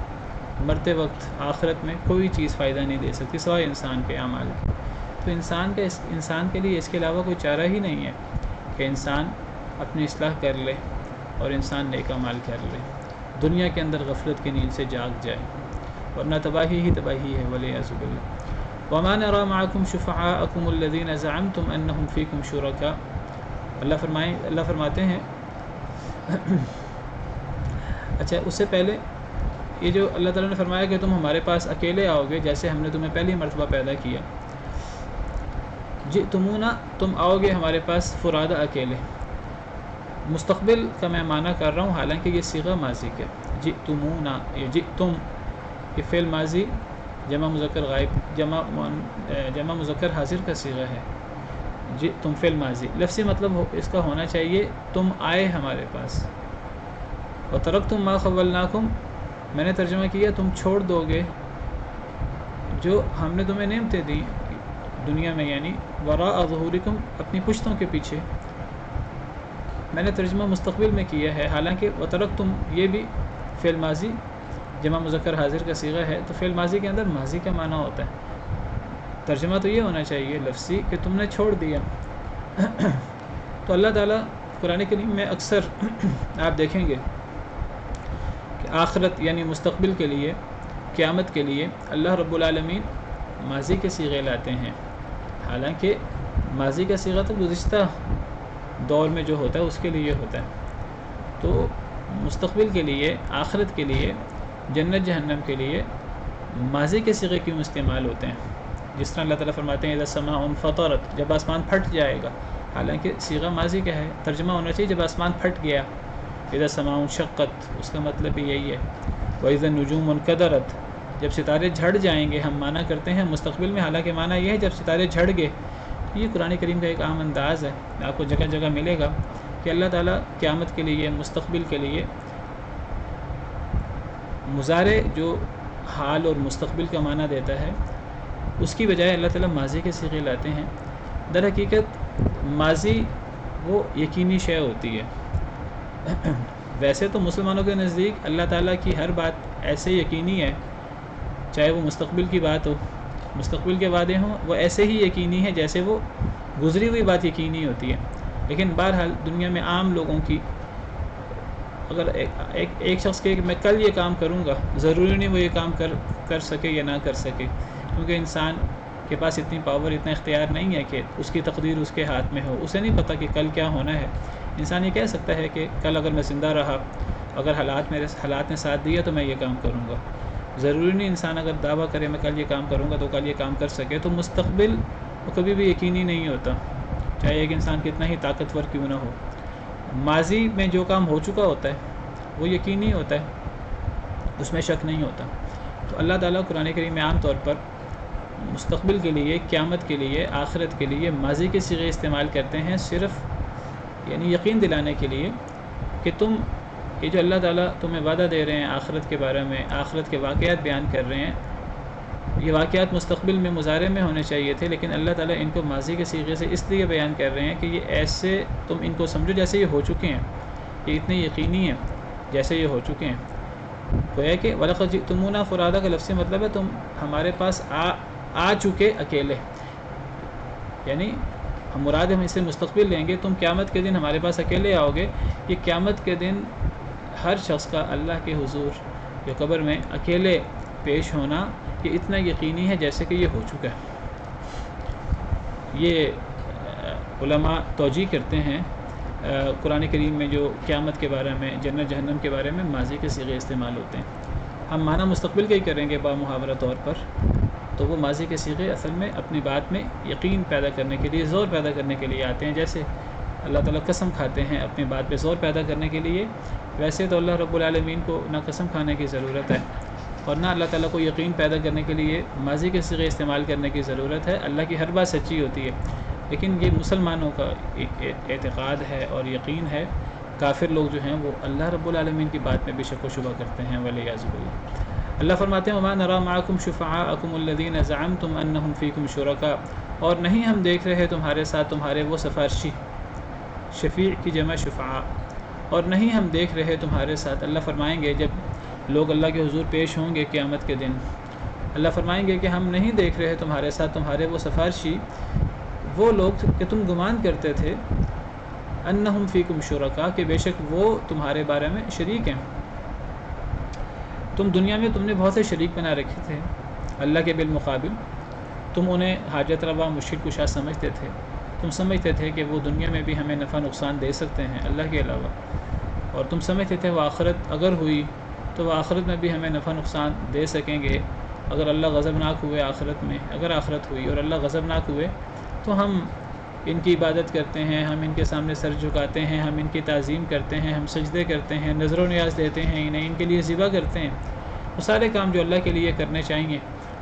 A: مرتے وقت آخرت میں کوئی چیز فائدہ نہیں دے سکتی سوائے انسان کے اعمال کی۔ تو انسان کے لیے اس کے علاوہ کوئی چارہ ہی نہیں ہے کہ انسان اپنی اصلاح کر لے اور انسان نیک اعمال کر لے، دنیا کے اندر غفلت کی نیند سے جاگ جائے، ورنہ تباہی ہی تباہی ہے، والعیاذ باللہ۔ وَمَا نَرَىٰ مَعَكُمْ شُفَعَاءَكُمُ الَّذِينَ زَعَمْتُمْ أَنَّهُمْ فِيكُمْ شُرَكَاءُ۔ اللہ فرماتے ہیں اچھا اس سے پہلے یہ جو اللہ تعالیٰ نے فرمایا کہ تم ہمارے پاس اکیلے آؤ گے جیسے ہم نے تمہیں پہلی مرتبہ پیدا کیا، جئتمونا، تم آؤ گے ہمارے پاس فرادہ، اکیلے۔ مستقبل کا میں معنی کر رہا ہوں، حالانکہ یہ صیغہ ماضی کا، جئتمونا، یہ جئتم، یہ فعل ماضی جمع مذکر غائب، جمع مذکر حاضر کا صیغہ ہے، جئتم فعل ماضی، لفظی مطلب اس کا ہونا چاہیے تم آئے ہمارے پاس۔ وَتَرَكْتُم مَا خَوَّلْنَاكُمْ، میں نے ترجمہ کیا تم چھوڑ دو گے جو ہم نے تمہیں نعمتیں دی دنیا میں، یعنی وراء ظہورکم، اپنی پشتوں کے پیچھے۔ میں نے ترجمہ مستقبل میں کیا ہے، حالانکہ وترکتم یہ بھی فعل ماضی جمع مذکر حاضر کا صیغہ ہے، تو فعل ماضی کے اندر ماضی کا معنی ہوتا ہے، ترجمہ تو یہ ہونا چاہیے لفظی کہ تم نے چھوڑ دیا۔ تو اللہ تعالیٰ قرآن کریم میں اکثر آپ دیکھیں گے کہ آخرت یعنی مستقبل کے لیے، قیامت کے لیے اللہ رب العالمین ماضی کے صیغے لاتے ہیں، حالانکہ ماضی کا صیغہ تو گزشتہ دور میں جو ہوتا ہے اس کے لیے ہوتا ہے، تو مستقبل کے لیے، آخرت کے لیے، جنت جہنم کے لیے ماضی کے صیغے کیوں استعمال ہوتے ہیں؟ جس طرح اللہ تعالیٰ فرماتے ہیں اذا السماء انفطرت، جب آسمان پھٹ جائے گا، حالانکہ صیغہ ماضی کا ہے، ترجمہ ہونا چاہیے جب آسمان پھٹ گیا۔ اذا السماء انشقت، اس کا مطلب بھی یہی ہے۔ واذا النجوم انکدرت، جب ستارے جھڑ جائیں گے، ہم معنی کرتے ہیں مستقبل میں، حالانکہ معنی یہ ہے جب ستارے جھڑ گئے۔ یہ قرآن کریم کا ایک عام انداز ہے، آپ کو جگہ جگہ ملے گا کہ اللہ تعالیٰ قیامت کے لیے، مستقبل کے لیے مضارع جو حال اور مستقبل کا معنی دیتا ہے، اس کی بجائے اللہ تعالیٰ ماضی کے صیغے لاتے ہیں۔ در حقیقت ماضی وہ یقینی شے ہوتی ہے۔ ویسے تو مسلمانوں کے نزدیک اللہ تعالیٰ کی ہر بات ایسے یقینی ہے، چاہے وہ مستقبل کی بات ہو، مستقبل کے وعدے ہوں، وہ ایسے ہی یقینی ہے جیسے وہ گزری ہوئی بات یقینی ہوتی ہے۔ لیکن بہرحال دنیا میں عام لوگوں کی، اگر ایک شخص کہ میں کل یہ کام کروں گا، ضروری نہیں وہ یہ کام کر سکے یا نہ کر سکے، کیونکہ انسان کے پاس اتنی پاور، اتنا اختیار نہیں ہے کہ اس کی تقدیر اس کے ہاتھ میں ہو۔ اسے نہیں پتہ کہ کل کیا ہونا ہے۔ انسان یہ کہہ سکتا ہے کہ کل اگر میں زندہ رہا، اگر حالات نے ساتھ دیا تو میں یہ کام کروں گا۔ ضروری نہیں انسان اگر دعویٰ کرے میں کل یہ کام کروں گا تو کل یہ کام کر سکے۔ تو مستقبل وہ کبھی بھی یقینی نہیں ہوتا، چاہے ایک انسان کتنا ہی طاقتور کیوں نہ ہو۔ ماضی میں جو کام ہو چکا ہوتا ہے وہ یقینی ہوتا ہے، اس میں شک نہیں ہوتا۔ تو اللہ تعالیٰ قرآن کریم میں عام طور پر مستقبل کے لیے، قیامت کے لیے، آخرت کے لیے ماضی کے صیغے استعمال کرتے ہیں، صرف یعنی یقین دلانے کے لیے کہ تم یہ جو اللہ تعالیٰ تمہیں وعدہ دے رہے ہیں آخرت کے بارے میں، آخرت کے واقعات بیان کر رہے ہیں، یہ واقعات مستقبل میں مضارع میں ہونے چاہیے تھے، لیکن اللہ تعالیٰ ان کو ماضی کے صیغے سے اس لیے بیان کر رہے ہیں کہ یہ ایسے تم ان کو سمجھو جیسے یہ ہو چکے ہیں، یہ اتنے یقینی ہیں جیسے یہ ہو چکے ہیں۔ گویا کہ وَلَقَدْ جِئْتُمُونَا فُرَادَىٰ کا لفظی مطلب ہے تم ہمارے پاس آ چکے اکیلے، یعنی ہم مراد ہم اسے مستقبل لیں گے، تم قیامت کے دن ہمارے پاس اکیلے آؤ گے۔ یہ قیامت کے دن ہر شخص کا اللہ کے حضور یا قبر میں اکیلے پیش ہونا یہ اتنا یقینی ہے جیسے کہ یہ ہو چکا ہے۔ یہ علماء توجیہ کرتے ہیں قرآن کریم میں جو قیامت کے بارے میں، جنت جہنم کے بارے میں ماضی کے صیغے استعمال ہوتے ہیں۔ ہم معنی مستقبل کا ہی کریں گے بامحاورہ طور پر، تو وہ ماضی کے صیغے اصل میں اپنی بات میں یقین پیدا کرنے کے لیے، زور پیدا کرنے کے لیے آتے ہیں۔ جیسے اللہ تعالیٰ قسم کھاتے ہیں اپنی بات پہ زور پیدا کرنے کے لیے، ویسے تو اللہ رب العالمین کو نہ قسم کھانے کی ضرورت ہے اور نہ اللہ تعالیٰ کو یقین پیدا کرنے کے لیے ماضی کے صیغے استعمال کرنے کی ضرورت ہے۔ اللہ کی ہر بات سچی ہوتی ہے، لیکن یہ مسلمانوں کا ایک اعتقاد ہے اور یقین ہے۔ کافر لوگ جو ہیں وہ اللہ رب العالمین کی بات میں بھی شک و شبہ کرتے ہیں، ولیعذ باللہ۔ اللہ فرماتے ہیں وَمَا نَرَىٰ مَعَكُمْ شُفَعَاءَكُمُ الَّذِينَ زَعَمْتُمْ أَنَّهُمْ فِيكُمْ شُرَكَاءُ، اور نہیں ہم دیکھ رہے تمہارے ساتھ تمہارے وہ سفارشی، شفیع کی جمع شفعاء، اور نہیں ہم دیکھ رہے تمہارے ساتھ۔ اللہ فرمائیں گے جب لوگ اللہ کے حضور پیش ہوں گے قیامت کے دن، اللہ فرمائیں گے کہ ہم نہیں دیکھ رہے تمہارے ساتھ تمہارے وہ سفارشی، وہ لوگ کہ تم گمان کرتے تھے، انہم فیکم شرکا، کہ بے شک وہ تمہارے بارے میں شریک ہیں۔ تم دنیا میں تم نے بہت سے شریک بنا رکھے تھے اللہ کے بالمقابل، تم انہیں حاجت روا، مشکل کشا سمجھتے تھے، تم سمجھتے تھے کہ وہ دنیا میں بھی ہمیں نفع نقصان دے سکتے ہیں اللہ کے علاوہ، اور تم سمجھتے تھے وہ آخرت اگر ہوئی تو وہ آخرت میں بھی ہمیں نفع نقصان دے سکیں گے اگر اللہ غضبناک ہوئے آخرت میں، اگر آخرت ہوئی اور اللہ غضبناک ہوئے تو ہم ان کی عبادت کرتے ہیں، ہم ان کے سامنے سر جھکاتے ہیں، ہم ان کی تعظیم کرتے ہیں، ہم سجدے کرتے ہیں، نظر و نیاز دیتے ہیں انہیں، ان کے لیے ذبح کرتے ہیں۔ وہ سارے کام جو اللہ کے لیے کرنے چاہیے،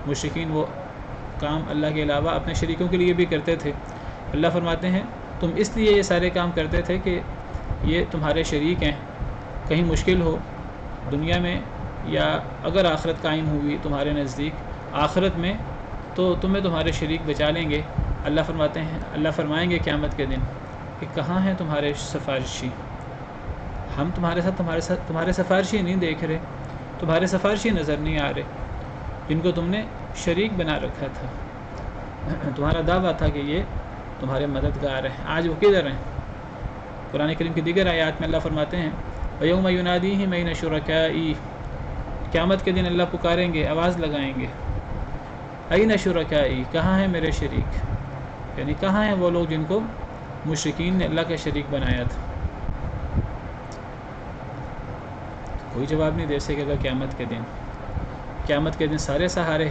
A: مشرکین وہ کام اللہ کے علاوہ اپنے شریکوں کے لیے بھی کرتے تھے۔ اللہ فرماتے ہیں تم اس لیے یہ سارے کام کرتے تھے کہ یہ تمہارے شریک ہیں، کہیں مشکل ہو دنیا میں یا اگر آخرت قائم ہوئی تمہارے نزدیک آخرت میں تو تمہیں تمہارے شریک بچا لیں گے۔ اللہ فرماتے ہیں، اللہ فرمائیں گے قیامت کے دن کہ کہاں ہیں تمہارے سفارشی؟ ہم تمہارے ساتھ تمہارے سفارشی نہیں دیکھ رہے، تمہارے سفارشی نظر نہیں آ رہے جن کو تم نے شریک بنا رکھا تھا، تمہارا دعویٰ تھا کہ یہ تمہارے مددگار ہیں، آج وہ کدھر ہیں؟ قرآن کریم کی دیگر آیات میں اللہ فرماتے ہیں وَيَوْمَ يُنَادِيهِمْ أَيْنَ شُرَكَائِي، قیامت کے دن اللہ پکاریں گے، آواز لگائیں گے، أَيْنَ شُرَكَائِي، کہاں ہیں میرے شریک؟ یعنی کہاں ہیں وہ لوگ جن کو مشرکین نے اللہ کا شریک بنایا تھا؟ کوئی جواب نہیں دے سکے گا قیامت کے دن قیامت کے دن سارے سہارے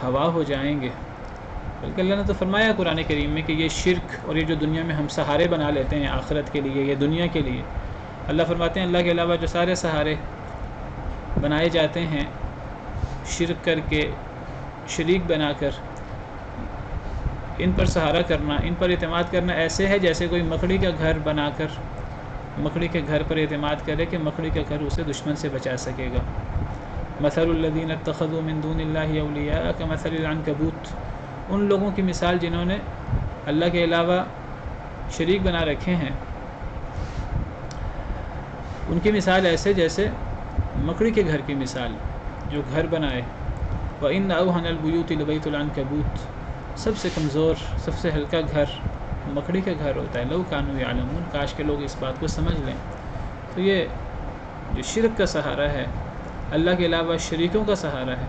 A: ہوا ہو جائیں گے۔ بلکہ اللہ نے تو فرمایا قرآن کریم میں کہ یہ شرک اور یہ جو دنیا میں ہم سہارے بنا لیتے ہیں آخرت کے لیے، یہ دنیا کے لیے، اللہ فرماتے ہیں اللہ کے علاوہ جو سارے سہارے بنائے جاتے ہیں شرک کر کے، شریک بنا کر، ان پر سہارا کرنا، ان پر اعتماد کرنا ایسے ہے جیسے کوئی مکڑی کا گھر بنا کر مکڑی کے گھر پر اعتماد کرے کہ مکڑی کا گھر اسے دشمن سے بچا سکے گا۔ مثل الذین اتخذوا من دون اللہ اولیاء کمثل العنکبوت، ان لوگوں کی مثال جنہوں نے اللہ کے علاوہ شریک بنا رکھے ہیں، ان کی مثال ایسے جیسے مکڑی کے گھر کی مثال جو گھر بنائے۔ وَإِنَّ أَوْهَنَ الْبُيُوتِ لَبَيْتُ الْعَنكَبُوتِ، سب سے کمزور، سب سے ہلکا گھر مکڑی کا گھر ہوتا ہے۔ لَوْ كَانُوا يَعْلَمُونَ، کاش کے لوگ اس بات کو سمجھ لیں۔ تو یہ جو شرک کا سہارا ہے، اللہ کے علاوہ شریکوں کا سہارا ہے،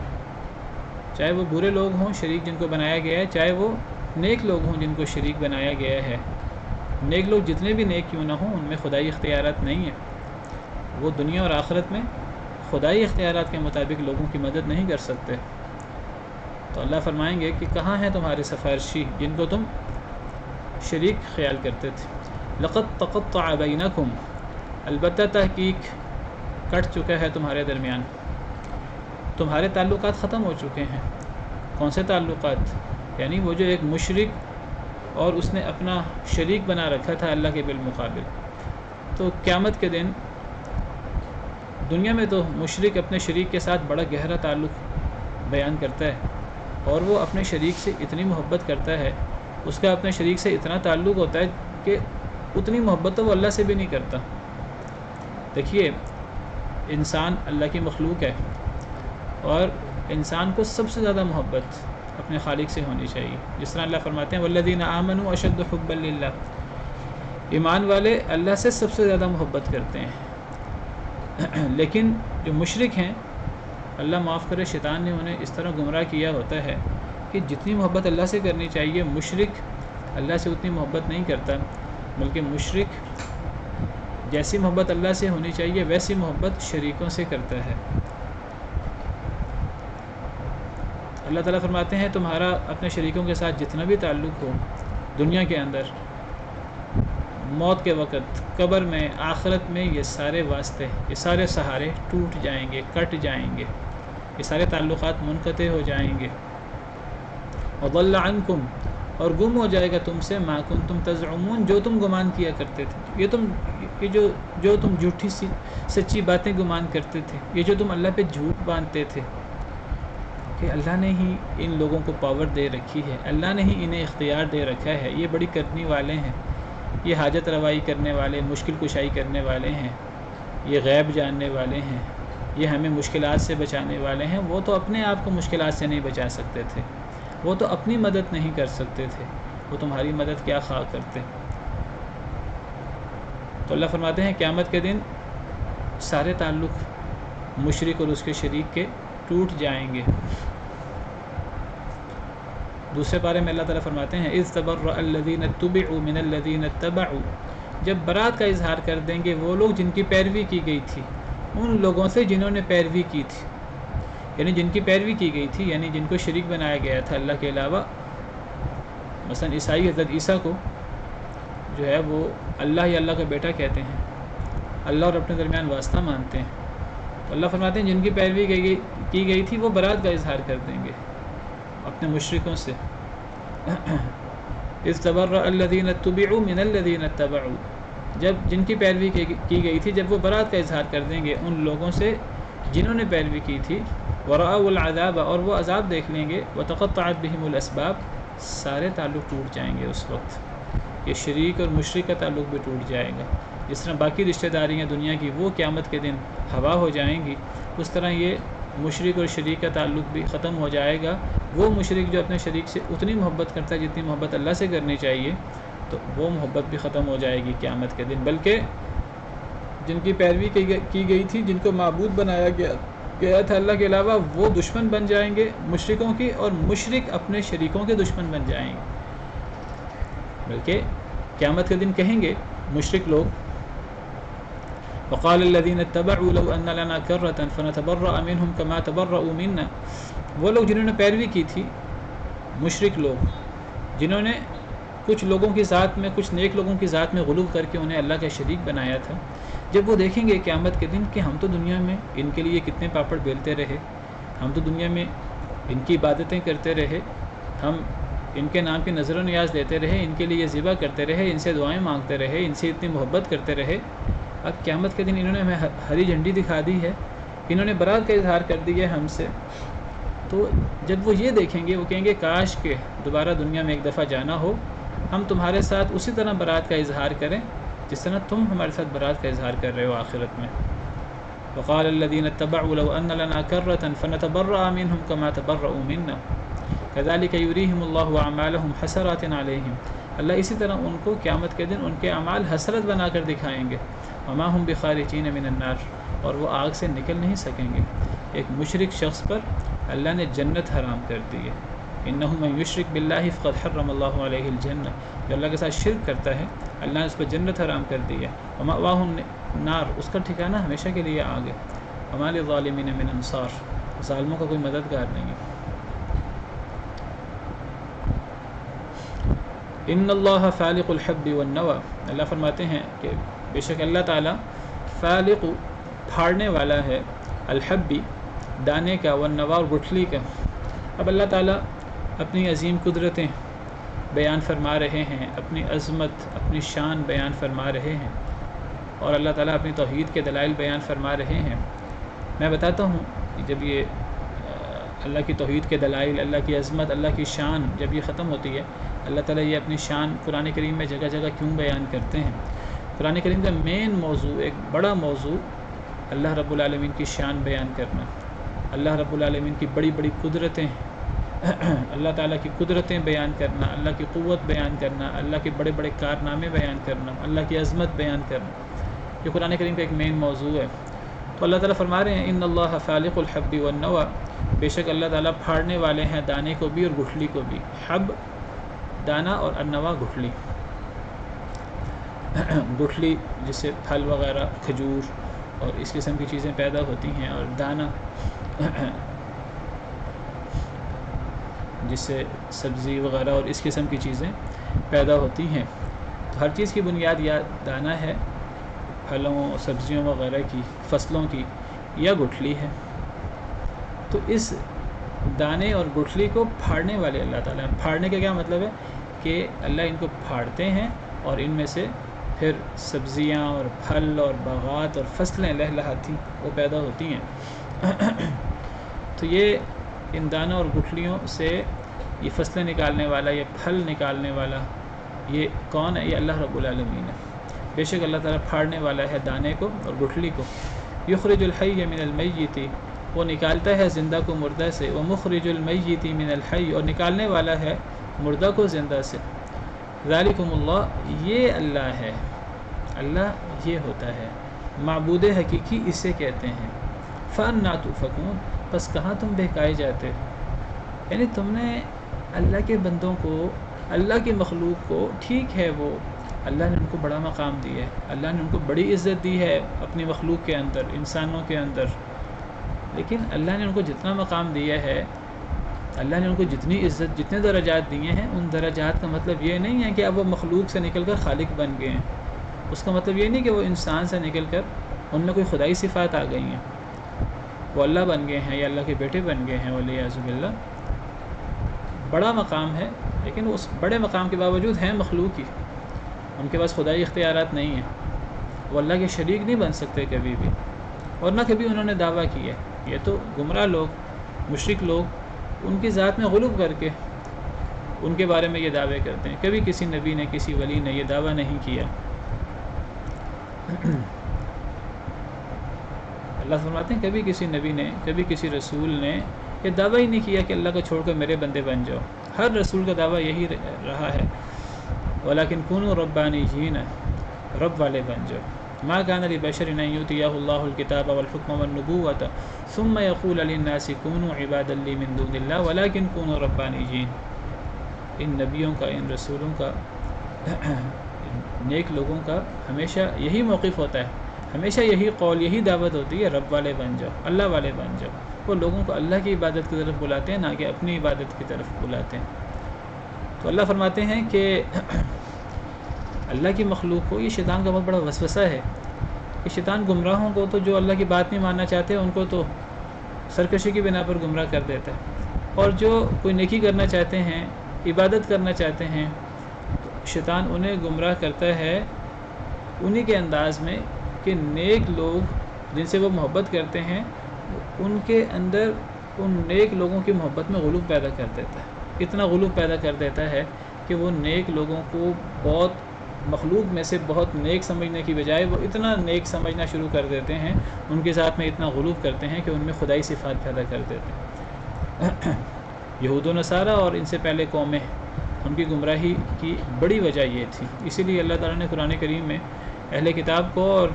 A: چاہے وہ برے لوگ ہوں شریک جن کو بنایا گیا ہے، چاہے وہ نیک لوگ ہوں جن کو شریک بنایا گیا ہے۔ نیک لوگ جتنے بھی نیک کیوں نہ ہوں ان میں خدائی اختیارات نہیں ہیں، وہ دنیا اور آخرت میں خدائی اختیارات کے مطابق لوگوں کی مدد نہیں کر سکتے۔ تو اللہ فرمائیں گے کہ کہاں ہیں تمہارے سفارشی جن کو تم شریک خیال کرتے تھے؟ لقد تقطع بینکم، البتہ تحقیق کٹ چکا ہے تمہارے درمیان، تمہارے تعلقات ختم ہو چکے ہیں۔ کون سے تعلقات؟ یعنی وہ جو ایک مشرک اور اس نے اپنا شریک بنا رکھا تھا اللہ کے بالمقابل۔ تو قیامت کے دن دنیا میں تو مشرک اپنے شریک کے ساتھ بڑا گہرا تعلق بیان کرتا ہے اور وہ اپنے شریک سے اتنی محبت کرتا ہے، اس کا اپنے شریک سے اتنا تعلق ہوتا ہے کہ اتنی محبت تو وہ اللہ سے بھی نہیں کرتا۔ دیکھیے انسان اللہ کی مخلوق ہے اور انسان کو سب سے زیادہ محبت اپنے خالق سے ہونی چاہیے، جس طرح اللہ فرماتے ہیں والذین آمنوا اشد حبا للہ، ایمان والے اللہ سے سب سے زیادہ محبت کرتے ہیں۔ لیکن جو مشرک ہیں، اللہ معاف کرے شیطان نے انہیں اس طرح گمراہ کیا ہوتا ہے کہ جتنی محبت اللہ سے کرنی چاہیے مشرک اللہ سے اتنی محبت نہیں کرتا، بلکہ مشرک جیسی محبت اللہ سے ہونی چاہیے ویسی محبت شریکوں سے کرتا ہے۔ اللہ تعالیٰ فرماتے ہیں تمہارا اپنے شریکوں کے ساتھ جتنا بھی تعلق ہو دنیا کے اندر، موت کے وقت، قبر میں، آخرت میں، یہ سارے واسطے، یہ سارے سہارے ٹوٹ جائیں گے، کٹ جائیں گے، یہ سارے تعلقات منقطع ہو جائیں گے۔ وضل عنکم، اور گم ہو جائے گا تم سے ما کنتم تزعمون، جو تم گمان کیا کرتے تھے، جو تم جھوٹی سی سچی باتیں گمان کرتے تھے، یہ جو تم اللہ پہ جھوٹ باندھتے تھے کہ اللہ نے ہی ان لوگوں کو پاور دے رکھی ہے، اللہ نے ہی انہیں اختیار دے رکھا ہے، یہ بڑی کرنے والے ہیں، یہ حاجت روائی کرنے والے، مشکل کشائی کرنے والے ہیں، یہ غیب جاننے والے ہیں، یہ ہمیں مشکلات سے بچانے والے ہیں۔ وہ تو اپنے آپ کو مشکلات سے نہیں بچا سکتے تھے، وہ تو اپنی مدد نہیں کر سکتے تھے، وہ تمہاری مدد کیا خواہ کرتے۔ تو اللہ فرماتے ہیں قیامت کے دن سارے تعلق مشرک اور اس کے شریک کے ٹوٹ جائیں گے۔ دوسرے پارے میں اللہ تعالیٰ فرماتے ہیں اذ تبرأ الذین اتبعوا من الذین اتبعوا، جب برات کا اظہار کر دیں گے وہ لوگ جن کی پیروی کی گئی تھی ان لوگوں سے جنہوں نے پیروی کی تھی، یعنی جن کی پیروی کی گئی تھی، یعنی جن کو شریک بنایا گیا تھا اللہ کے علاوہ۔ مثلا عیسائی حضرت عیسیٰ کو جو ہے وہ اللہ یا اللہ کا بیٹا کہتے ہیں، اللہ اور اپنے درمیان واسطہ مانتے ہیں۔ تو اللہ فرماتے ہیں جن کی پیروی کی گئی تھی وہ برات کا اظہار کر دیں گے اپنے مشرکوں سے۔ اذ تبرأ الذین اتبعوا من الذین اتبعوا، جب جن کی پیروی کی گئی تھی جب وہ برات کا اظہار کر دیں گے ان لوگوں سے جنہوں نے پیروی کی تھی، ورأوا العذاب، اور وہ عذاب دیکھ لیں گے، وتقطعت بہم الاسباب، سارے تعلق ٹوٹ جائیں گے اس وقت، یہ شریک اور مشرک کا تعلق بھی ٹوٹ جائے گا۔ جس طرح باقی رشتہ داریاں دنیا کی وہ قیامت کے دن ہوا ہو جائیں گی، اس طرح یہ مشرک اور شریک کا تعلق بھی ختم ہو جائے گا۔ وہ مشرک جو اپنے شریک سے اتنی محبت کرتا ہے جتنی محبت اللہ سے کرنی چاہیے، تو وہ محبت بھی ختم ہو جائے گی قیامت کے دن۔ بلکہ جن کی پیروی کی گئی تھی، جن کو معبود بنایا گیا تھا اللہ کے علاوہ، وہ دشمن بن جائیں گے مشرکوں کی، اور مشرک اپنے شریکوں کے دشمن بن جائیں گے۔ بلکہ قیامت کے دن کہیں گے مشرک لوگ وقال الذين اتبعوا لو ان لنا كرة فنتبرأ منهم كما تبرؤوا منا، وہ لوگ جنہوں نے پیروی کی تھی، مشرک لوگ جنہوں نے کچھ لوگوں کی ذات میں، کچھ نیک لوگوں کی ذات میں غلو کر کے انہیں اللہ کا شریک بنایا تھا، جب وہ دیکھیں گے قیامت کے دن کہ ہم تو دنیا میں ان کے لیے کتنے پاپڑ بیلتے رہے، ہم تو دنیا میں ان کی عبادتیں کرتے رہے، ہم ان کے نام کی نظر و نیاز دیتے رہے، ان کے لیے ذبح کرتے رہے، ان سے دعائیں مانگتے رہے، ان سے اتنی محبت کرتے رہے، اب قیامت کے دن انہوں نے ہمیں ہری جھنڈی دکھا دی ہے، انہوں نے برات کا اظہار کر دی ہے ہم سے، تو جب وہ یہ دیکھیں گے وہ کہیں گے کاش کہ دوبارہ دنیا میں ایک دفعہ جانا ہو، ہم تمہارے ساتھ اسی طرح برات کا اظہار کریں جس طرح تم ہمارے ساتھ برات کا اظہار کر رہے ہو آخرت میں۔ وقال الذين اتبعوا لو ان لنا كرة فنتبرأ منهم كما تبرؤوا منا كذلك يريهم الله اعمالهم حسرات عليهم، اللہ اسی طرح ان کو قیامت کے دن ان کے اعمال حسرت بنا کر دکھائیں گے، وما هم بخارجين من النار، اور وہ آگ سے نکل نہیں سکیں گے۔ ایک مشرک شخص پر اللہ نے جنت حرام کر دی ہے، انہ من یشرک باللہ فقد حرم اللہ علیہ الجنہ، جو اللہ کے ساتھ شرک کرتا ہے اللہ نے اس پر جنت حرام کر دی ہے، ومأواہ النار، اس کا ٹھکانہ ہمیشہ کے لیے آگ ہے، وما للظالمین من انصار، ظالموں کا کوئی مددگار نہیں ہے۔ ان اللہ فالق الحب والنوى، اللہ فرماتے ہیں کہ بے شک اللہ تعالیٰ فالق، پھاڑنے والا ہے، الحبی، دانے کا، والنوى، اور گٹھلی کا۔ اب اللہ تعالیٰ اپنی عظیم قدرتیں بیان فرما رہے ہیں، اپنی عظمت، اپنی شان بیان فرما رہے ہیں، اور اللہ تعالیٰ اپنی توحید کے دلائل بیان فرما رہے ہیں۔ میں بتاتا ہوں کہ جب یہ اللہ کی توحید کے دلائل، اللہ کی عظمت، اللہ کی شان جب یہ ختم ہوتی ہے، اللہ تعالیٰ یہ اپنی شان قرآن کریم میں جگہ جگہ کیوں بیان کرتے ہیں؟ قرآن کریم کا مین موضوع، ایک بڑا موضوع، اللہ رب العالمین کی شان بیان کرنا، اللہ رب العالمین کی بڑی بڑی قدرتیں، اللہ تعالیٰ کی قدرتیں بیان کرنا، اللہ کی قوت بیان کرنا، اللہ کے بڑے بڑے کارنامے بیان کرنا، اللہ کی عظمت بیان کرنا، یہ قرآن کریم کا ایک مین موضوع ہے۔ تو اللہ تعالیٰ فرما رہے ہیں ان اللہ فالق الحب والنوى، بے شک اللہ تعالیٰ پھاڑنے والے ہیں دانے کو بھی اور گٹھلی کو بھی، حب دانا اور النوى گٹھلی، گٹھلی جس سے پھل وغیرہ، کھجور اور اس قسم کی چیزیں پیدا ہوتی ہیں، اور دانہ جس سے سبزی وغیرہ اور اس قسم کی چیزیں پیدا ہوتی ہیں۔ تو ہر چیز کی بنیاد یا دانہ ہے، پھلوں، سبزیوں وغیرہ کی، فصلوں کی، یا گٹھلی ہے۔ تو اس دانے اور گٹھلی کو پھاڑنے والے اللہ تعالیٰ ہیں۔ پھاڑنے کا کیا مطلب ہے کہ اللہ ان کو پھاڑتے ہیں اور ان میں سے پھر سبزیاں اور پھل اور باغات اور فصلیں لہلہاتی وہ پیدا ہوتی ہیں۔ تو یہ ان دانوں اور گٹھلیوں سے یہ فصلیں نکالنے والا، یہ پھل نکالنے والا، یہ کون ہے؟ یہ اللہ رب العالمین ہے۔ بے شک اللہ تعالیٰ پھاڑنے والا ہے دانے کو اور گٹھلی کو۔ یخرج الحی من المیت، وہ نکالتا ہے زندہ کو مردہ سے، ومخرج المیت من الحی، اور نکالنے والا ہے مردہ کو زندہ سے۔ ذالکم اللہ، یہ اللہ ہے، اللہ یہ ہوتا ہے، معبود حقیقی اسے کہتے ہیں۔ فأنی تؤفکون، بس کہاں تم بہکائے جاتے ہو؟ یعنی تم نے اللہ کے بندوں کو، اللہ کی مخلوق کو، ٹھیک ہے وہ اللہ نے ان کو بڑا مقام دیا ہے، اللہ نے ان کو بڑی عزت دی ہے اپنی مخلوق کے اندر، انسانوں کے اندر، لیکن اللہ نے ان کو جتنا مقام دیا ہے، اللہ نے ان کو جتنی عزت، جتنے درجات دیے ہیں، ان درجات کا مطلب یہ نہیں ہے کہ اب وہ مخلوق سے نکل کر خالق بن گئے ہیں۔ اس کا مطلب یہ نہیں کہ وہ انسان سے نکل کر ان میں کوئی خدائی صفات آ گئی ہیں، وہ اللہ بن گئے ہیں یا اللہ کے بیٹے بن گئے ہیں، والعیاذ باللہ۔ بڑا مقام ہے، لیکن اس بڑے مقام کے باوجود ہیں مخلوق ہی، ان کے پاس خدائی اختیارات نہیں ہیں، وہ اللہ کے شریک نہیں بن سکتے کبھی بھی، اور نہ کبھی انہوں نے دعویٰ کیا ہے۔ یہ تو گمراہ لوگ، مشرک لوگ ان کی ذات میں غلو کر کے ان کے بارے میں یہ دعوے کرتے ہیں، کبھی کسی نبی نے، کسی ولی نے یہ دعویٰ نہیں کیا۔ اللہ فرماتے ہیں کبھی کسی نبی نے، کبھی کسی رسول نے یہ دعویٰ ہی نہیں کیا کہ اللہ کو چھوڑ کر میرے بندے بن جاؤ۔ ہر رسول کا دعویٰ یہی رہا ہے، وَلَكِنْ كُونُوا رَبَّانِيِّينَ، رب والے بن جاؤ۔ مَا كَانَ لِبَشَرٍ أَن يُؤْتِيَهُ اللَّهُ الْكِتَابَ وَالْحُكْمَ وَالنُّبُوَّةَ ثُمَّ يَقُولَ لِلنَّاسِ كُونُوا عِبَادًا لِّي مِن دُونِ اللَّهِ وَلَكِنْ كُونُوا رَبَّانِيِّينَ۔ ان نبیوں کا، ان رسولوں کا، نیک لوگوں کا ہمیشہ یہی موقف ہوتا ہے ہمیشہ یہی قول، یہی دعوت ہوتی ہے، رب والے بن جاؤ، اللہ والے بن جاؤ۔ وہ لوگوں کو اللہ کی عبادت کی طرف بلاتے ہیں، نہ کہ اپنی عبادت کی طرف بلاتے ہیں۔ تو اللہ فرماتے ہیں کہ اللہ کی مخلوق کو یہ شیطان کا بہت بڑا وسوسہ ہے کہ شیطان گمراہوں کو تو جو اللہ کی بات نہیں ماننا چاہتے ان کو تو سرکشی کی بنا پر گمراہ کر دیتا ہے، اور جو کوئی نیکی کرنا چاہتے ہیں، عبادت کرنا چاہتے ہیں، تو شیطان انہیں گمراہ کرتا ہے انہی کے انداز میں کہ نیک لوگ جن سے وہ محبت کرتے ہیں ان کے اندر ان نیک لوگوں کی محبت میں غلو پیدا کر دیتا ہے، اتنا غلو پیدا کر دیتا ہے کہ وہ نیک لوگوں کو بہت مخلوق میں سے بہت نیک سمجھنے کی بجائے وہ اتنا نیک سمجھنا شروع کر دیتے ہیں، ان کے ساتھ میں اتنا غلو کرتے ہیں کہ ان میں خدائی صفات پیدا کر دیتے ہیں۔ یہود و نصارہ اور ان سے پہلے قومیں، ان کی گمراہی کی بڑی وجہ یہ تھی۔ اسی لیے اللہ تعالیٰ نے قرآن کریم میں اہل کتاب کو اور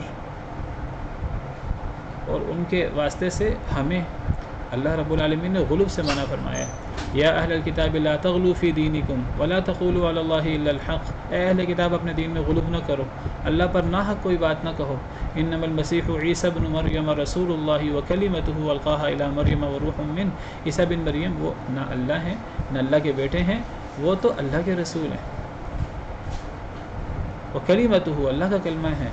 A: ان کے واسطے سے ہمیں اللہ رب العالمین نے غلو سے منع فرمایا۔ یا اہل الکتاب لا تغلوا فی دینکم ولا تقولوا علی اللہ الا الحق، اے اہل کتاب اپنے دین میں غلو نہ کرو، اللہ پر ناحق کوئی بات نہ کہو۔ انما المسیح عیسی ابن مریم رسول اللہ وکلمتہ القاها الی مریم وروح منہ، عیسی بن مریم وہ نہ اللہ ہیں نہ اللہ کے بیٹے ہیں، وہ تو اللہ کے رسول ہیں، وکلمتہ اللہ کا کلمہ ہے،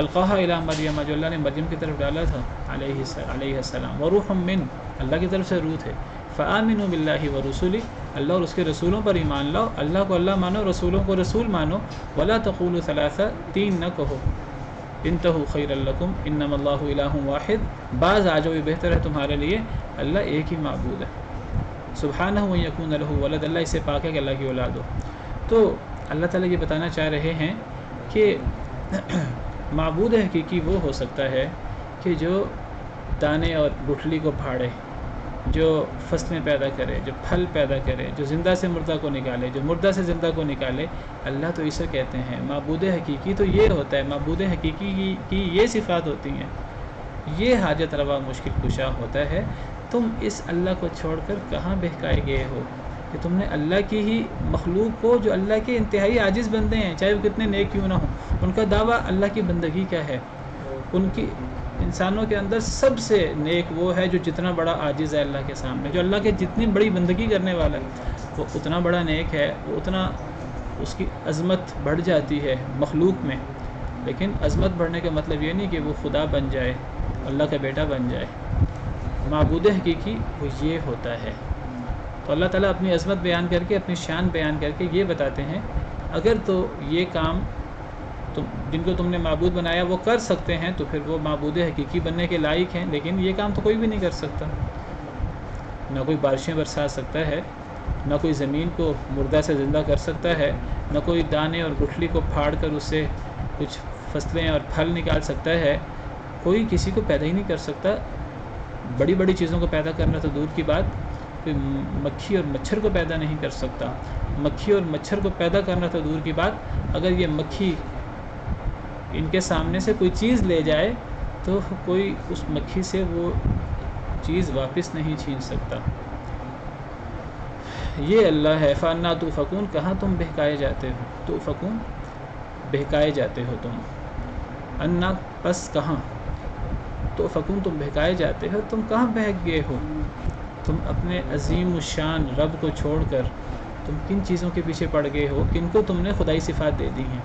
A: القاها الی مریم جو اللہ نے مریم کی طرف ڈالا تھا علیہ السلام، وروح من اللہ کی طرف سے روح ہے۔ فآمنوا باللہ ورسولہ، اللہ اور اس کے رسولوں پر ایمان لاؤ، اللہ کو اللہ مانو، رسولوں کو رسول مانو۔ ولا تقولوا ثلاثہ، تین نہ کہو، انتہوا خیر لکم انما اللہ الہ واحد، بعض آ جاؤ یہ بہتر ہے تمہارے لیے، اللہ ایک ہی معبود ہے۔ سبحانہ ان یکون لہ ولد، اللہ اسے پاک ہے کہ اللہ کی اولاد ہو۔ تو اللہ تعالیٰ یہ بتانا چاہ رہے ہیں کہ معبود حقیقی وہ ہو سکتا ہے کہ جو دانے اور گٹھلی کو پھاڑے، جو فصلیں پیدا کرے، جو پھل پیدا کرے، جو زندہ سے مردہ کو نکالے، جو مردہ سے زندہ کو نکالے، اللہ تو اسے کہتے ہیں معبود حقیقی۔ تو یہ ہوتا ہے معبود حقیقی کی یہ صفات ہوتی ہیں، یہ حاجت روا مشکل کشا ہوتا ہے۔ تم اس اللہ کو چھوڑ کر کہاں بہکائے گئے ہو کہ تم نے اللہ کی ہی مخلوق کو، جو اللہ کے انتہائی عاجز بندے ہیں، چاہے وہ کتنے نیک کیوں نہ ہوں، ان کا دعویٰ اللہ کی بندگی کا ہے۔ ان کی انسانوں کے اندر سب سے نیک وہ ہے جو جتنا بڑا عاجز ہے اللہ کے سامنے، جو اللہ کے جتنی بڑی بندگی کرنے والا ہے وہ اتنا بڑا نیک ہے، وہ اتنا اس کی عظمت بڑھ جاتی ہے مخلوق میں۔ لیکن عظمت بڑھنے کا مطلب یہ نہیں کہ وہ خدا بن جائے، اللہ کا بیٹا بن جائے۔ معبود حقیقی وہ یہ ہوتا ہے۔ تو اللہ تعالیٰ اپنی عظمت بیان کر کے، اپنی شان بیان کر کے یہ بتاتے ہیں اگر تو یہ کام جن کو تم نے معبود بنایا وہ کر سکتے ہیں تو پھر وہ معبود حقیقی بننے کے لائق ہیں، لیکن یہ کام تو کوئی بھی نہیں کر سکتا۔ نہ کوئی بارشیں برسا سکتا ہے، نہ کوئی زمین کو مردہ سے زندہ کر سکتا ہے، نہ کوئی دانے اور گٹھلی کو پھاڑ کر اس سے کچھ فصلیں اور پھل نکال سکتا ہے، کوئی کسی کو پیدا ہی نہیں کر سکتا۔ بڑی بڑی چیزوں کو پیدا کرنا تو دور کی بات، کوئی مکھی اور مچھر کو پیدا نہیں کر سکتا۔ مکھی اور مچھر کو پیدا کرنا تو دور کی بات، اگر یہ مکھی ان کے سامنے سے کوئی چیز لے جائے تو کوئی اس مکھی سے وہ چیز واپس نہیں چھین سکتا۔ یہ اللہ ہے۔ فَأَنَّىٰ تُؤْفَكُونَ، کہاں تم بہکائے جاتے ہو، تُؤْفَكُونَ بہکائے جاتے ہو تم، انا پس کہاں، تُؤْفَكُونَ تم بہکائے جاتے ہو، تم کہاں بہک گئے ہو، تم اپنے عظیم الشان رب کو چھوڑ کر تم کن چیزوں کے پیچھے پڑ گئے ہو، کن کو تم نے خدائی صفات دے دی ہیں۔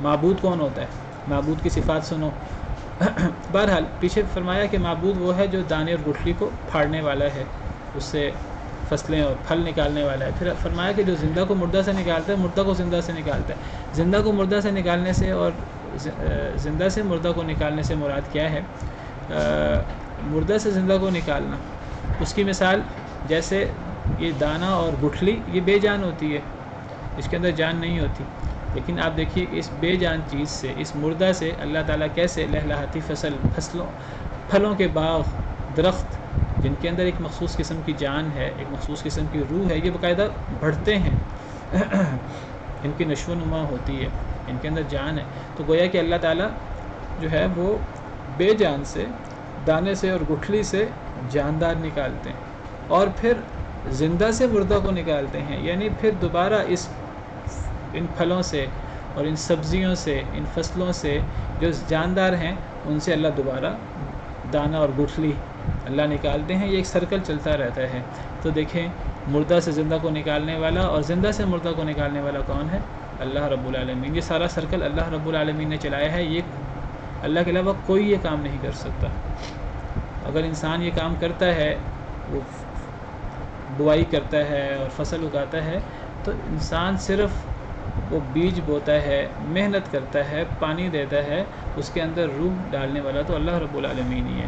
A: معبود کون ہوتا ہے؟ معبود کی صفات سنو۔ بہرحال پیچھے فرمایا کہ معبود وہ ہے جو دانے اور گٹھلی کو پھاڑنے والا ہے، اس سے فصلیں اور پھل نکالنے والا ہے۔ پھر فرمایا کہ جو زندہ کو مردہ سے نکالتا ہے، مردہ کو زندہ سے نکالتا ہے۔ زندہ کو مردہ سے نکالنے سے اور زندہ سے مردہ کو نکالنے سے مراد کیا ہے؟ مردہ سے زندہ کو نکالنا، اس کی مثال جیسے یہ دانہ اور گٹھلی یہ بے جان ہوتی ہے، اس کے اندر جان نہیں ہوتی، لیکن آپ دیکھیے اس بے جان چیز سے، اس مردہ سے اللہ تعالیٰ کیسے لہلہاتی پھلوں کے باغ، درخت جن کے اندر ایک مخصوص قسم کی جان ہے، ایک مخصوص قسم کی روح ہے، یہ باقاعدہ بڑھتے ہیں، ان کی نشو و نما ہوتی ہے، ان کے اندر جان ہے۔ تو گویا کہ اللہ تعالیٰ جو ہے وہ بے جان سے، دانے سے اور گٹھلی سے جاندار نکالتے ہیں، اور پھر زندہ سے مردہ کو نکالتے ہیں، یعنی پھر دوبارہ ان پھلوں سے اور ان سبزیوں سے، ان فصلوں سے جو جاندار ہیں ان سے اللہ دوبارہ دانہ اور گٹھلی اللہ نکالتے ہیں. یہ ایک سرکل چلتا رہتا ہے. تو دیکھیں مردہ سے زندہ کو نکالنے والا اور زندہ سے مردہ کو نکالنے والا کون ہے؟ اللہ رب العالمین. یہ سارا سرکل اللہ رب العالمین نے چلایا ہے. یہ اللہ کے علاوہ کوئی یہ کام نہیں کر سکتا. اگر انسان یہ کام کرتا ہے، وہ بوائی کرتا ہے اور فصل اگاتا ہے، تو انسان صرف وہ بیج بوتا ہے، محنت کرتا ہے، پانی دیتا ہے، اس کے اندر روح ڈالنے والا تو اللہ رب العالمین ہی ہے.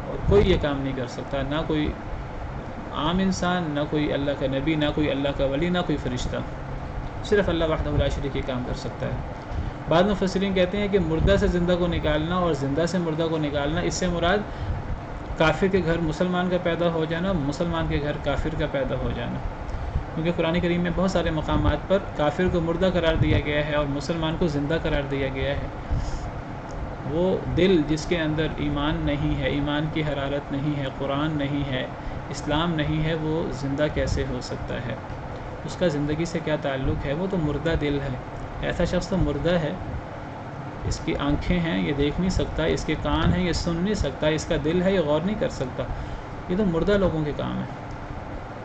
A: اور کوئی یہ کام نہیں کر سکتا، نہ کوئی عام انسان، نہ کوئی اللہ کا نبی، نہ کوئی اللہ کا ولی، نہ کوئی فرشتہ. صرف اللہ وحدہ لا شریک یہ کام کر سکتا ہے. بعض مفسرین کہتے ہیں کہ مردہ سے زندہ کو نکالنا اور زندہ سے مردہ کو نکالنا، اس سے مراد کافر کے گھر مسلمان کا پیدا ہو جانا، مسلمان کے گھر کافر کا پیدا ہو جانا. کیونکہ قرآن کریم میں بہت سارے مقامات پر کافر کو مردہ قرار دیا گیا ہے اور مسلمان کو زندہ قرار دیا گیا ہے. وہ دل جس کے اندر ایمان نہیں ہے، ایمان کی حرارت نہیں ہے، قرآن نہیں ہے، اسلام نہیں ہے، وہ زندہ کیسے ہو سکتا ہے؟ اس کا زندگی سے کیا تعلق ہے؟ وہ تو مردہ دل ہے. ایسا شخص تو مردہ ہے. اس کی آنکھیں ہیں، یہ دیکھ نہیں سکتا، اس کے کان ہیں، یہ سن نہیں سکتا، اس کا دل ہے، یہ غور نہیں کر سکتا. یہ تو مردہ لوگوں کے کام ہے.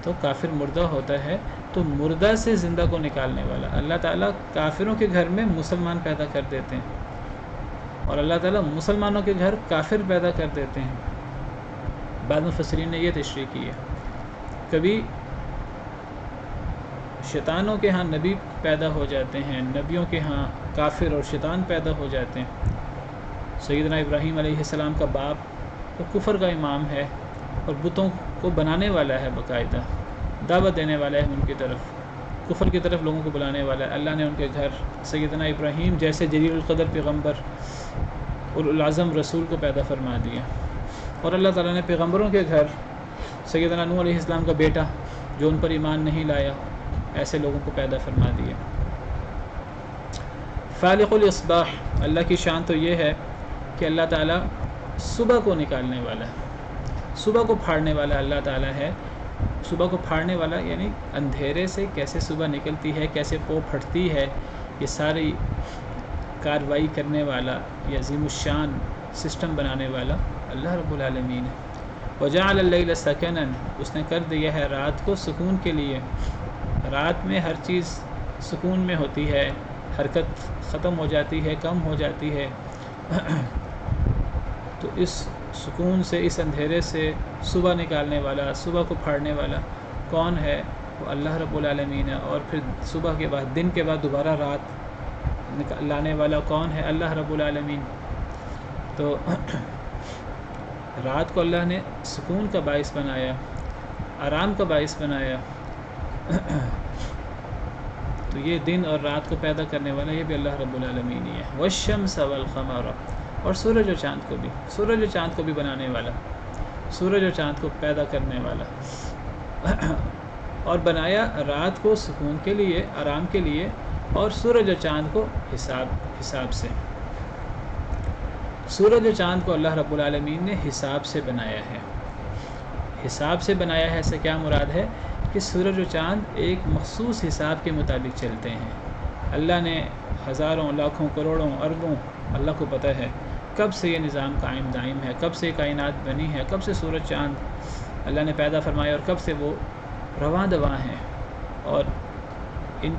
A: تو کافر مردہ ہوتا ہے، تو مردہ سے زندہ کو نکالنے والا اللہ تعالیٰ کافروں کے گھر میں مسلمان پیدا کر دیتے ہیں، اور اللہ تعالیٰ مسلمانوں کے گھر کافر پیدا کر دیتے ہیں. بعض مفسرین نے یہ تشریح کی ہے. کبھی شیطانوں کے ہاں نبی پیدا ہو جاتے ہیں، نبیوں کے ہاں کافر اور شیطان پیدا ہو جاتے ہیں. سیدنا ابراہیم علیہ السلام کا باپ وہ کفر کا امام ہے اور بتوں کو بنانے والا ہے، باقاعدہ دعوت دینے والا ہے ان کی طرف، کفر کی طرف لوگوں کو بلانے والا ہے. اللہ نے ان کے گھر سیدنا ابراہیم جیسے جلیل القدر پیغمبر اور العظم رسول کو پیدا فرما دیا، اور اللہ تعالیٰ نے پیغمبروں کے گھر سیدنا نوح علیہ السلام کا بیٹا جو ان پر ایمان نہیں لایا، ایسے لوگوں کو پیدا فرما دیا. فالق الاصباح، اللہ کی شان تو یہ ہے کہ اللہ تعالیٰ صبح کو نکالنے والا ہے، صبح کو پھاڑنے والا اللہ تعالیٰ ہے. صبح کو پھاڑنے والا یعنی اندھیرے سے کیسے صبح نکلتی ہے، کیسے پو پھٹتی ہے، یہ ساری کاروائی کرنے والا، یہ عظیم الشان سسٹم بنانے والا اللہ رب العالمین ہے. وجعل اللیل سکنا، اس نے کر دیا ہے رات کو سکون کے لیے. رات میں ہر چیز سکون میں ہوتی ہے، حرکت ختم ہو جاتی ہے، کم ہو جاتی ہے. تو اس سکون سے، اس اندھیرے سے صبح نکالنے والا، صبح کو پھاڑنے والا کون ہے؟ وہ اللہ رب العالمین ہے. اور پھر صبح کے بعد، دن کے بعد دوبارہ رات لانے والا کون ہے؟ اللہ رب العالمین. تو رات کو اللہ نے سکون کا باعث بنایا، آرام کا باعث بنایا. تو یہ دن اور رات کو پیدا کرنے والا یہ بھی اللہ رب العالمین ہی ہے. والشمس والقمر، اور سورج اور چاند کو بھی، سورج اور چاند کو بھی بنانے والا، سورج اور چاند کو پیدا کرنے والا. اور بنایا رات کو سکون کے لیے، آرام کے لیے، اور سورج اور چاند کو حساب سے. سورج اور چاند کو اللہ رب العالمین نے حساب سے بنایا ہے. حساب سے بنایا ہے، اس سے کیا مراد ہے کہ سورج و چاند ایک مخصوص حساب کے مطابق چلتے ہیں. اللہ نے ہزاروں، لاکھوں، کروڑوں، اربوں، اللہ کو پتہ ہے کب سے یہ نظام قائم دائم ہے، کب سے کائنات بنی ہے، کب سے سورج چاند اللہ نے پیدا فرمایا اور کب سے وہ رواں دواں ہیں. اور ان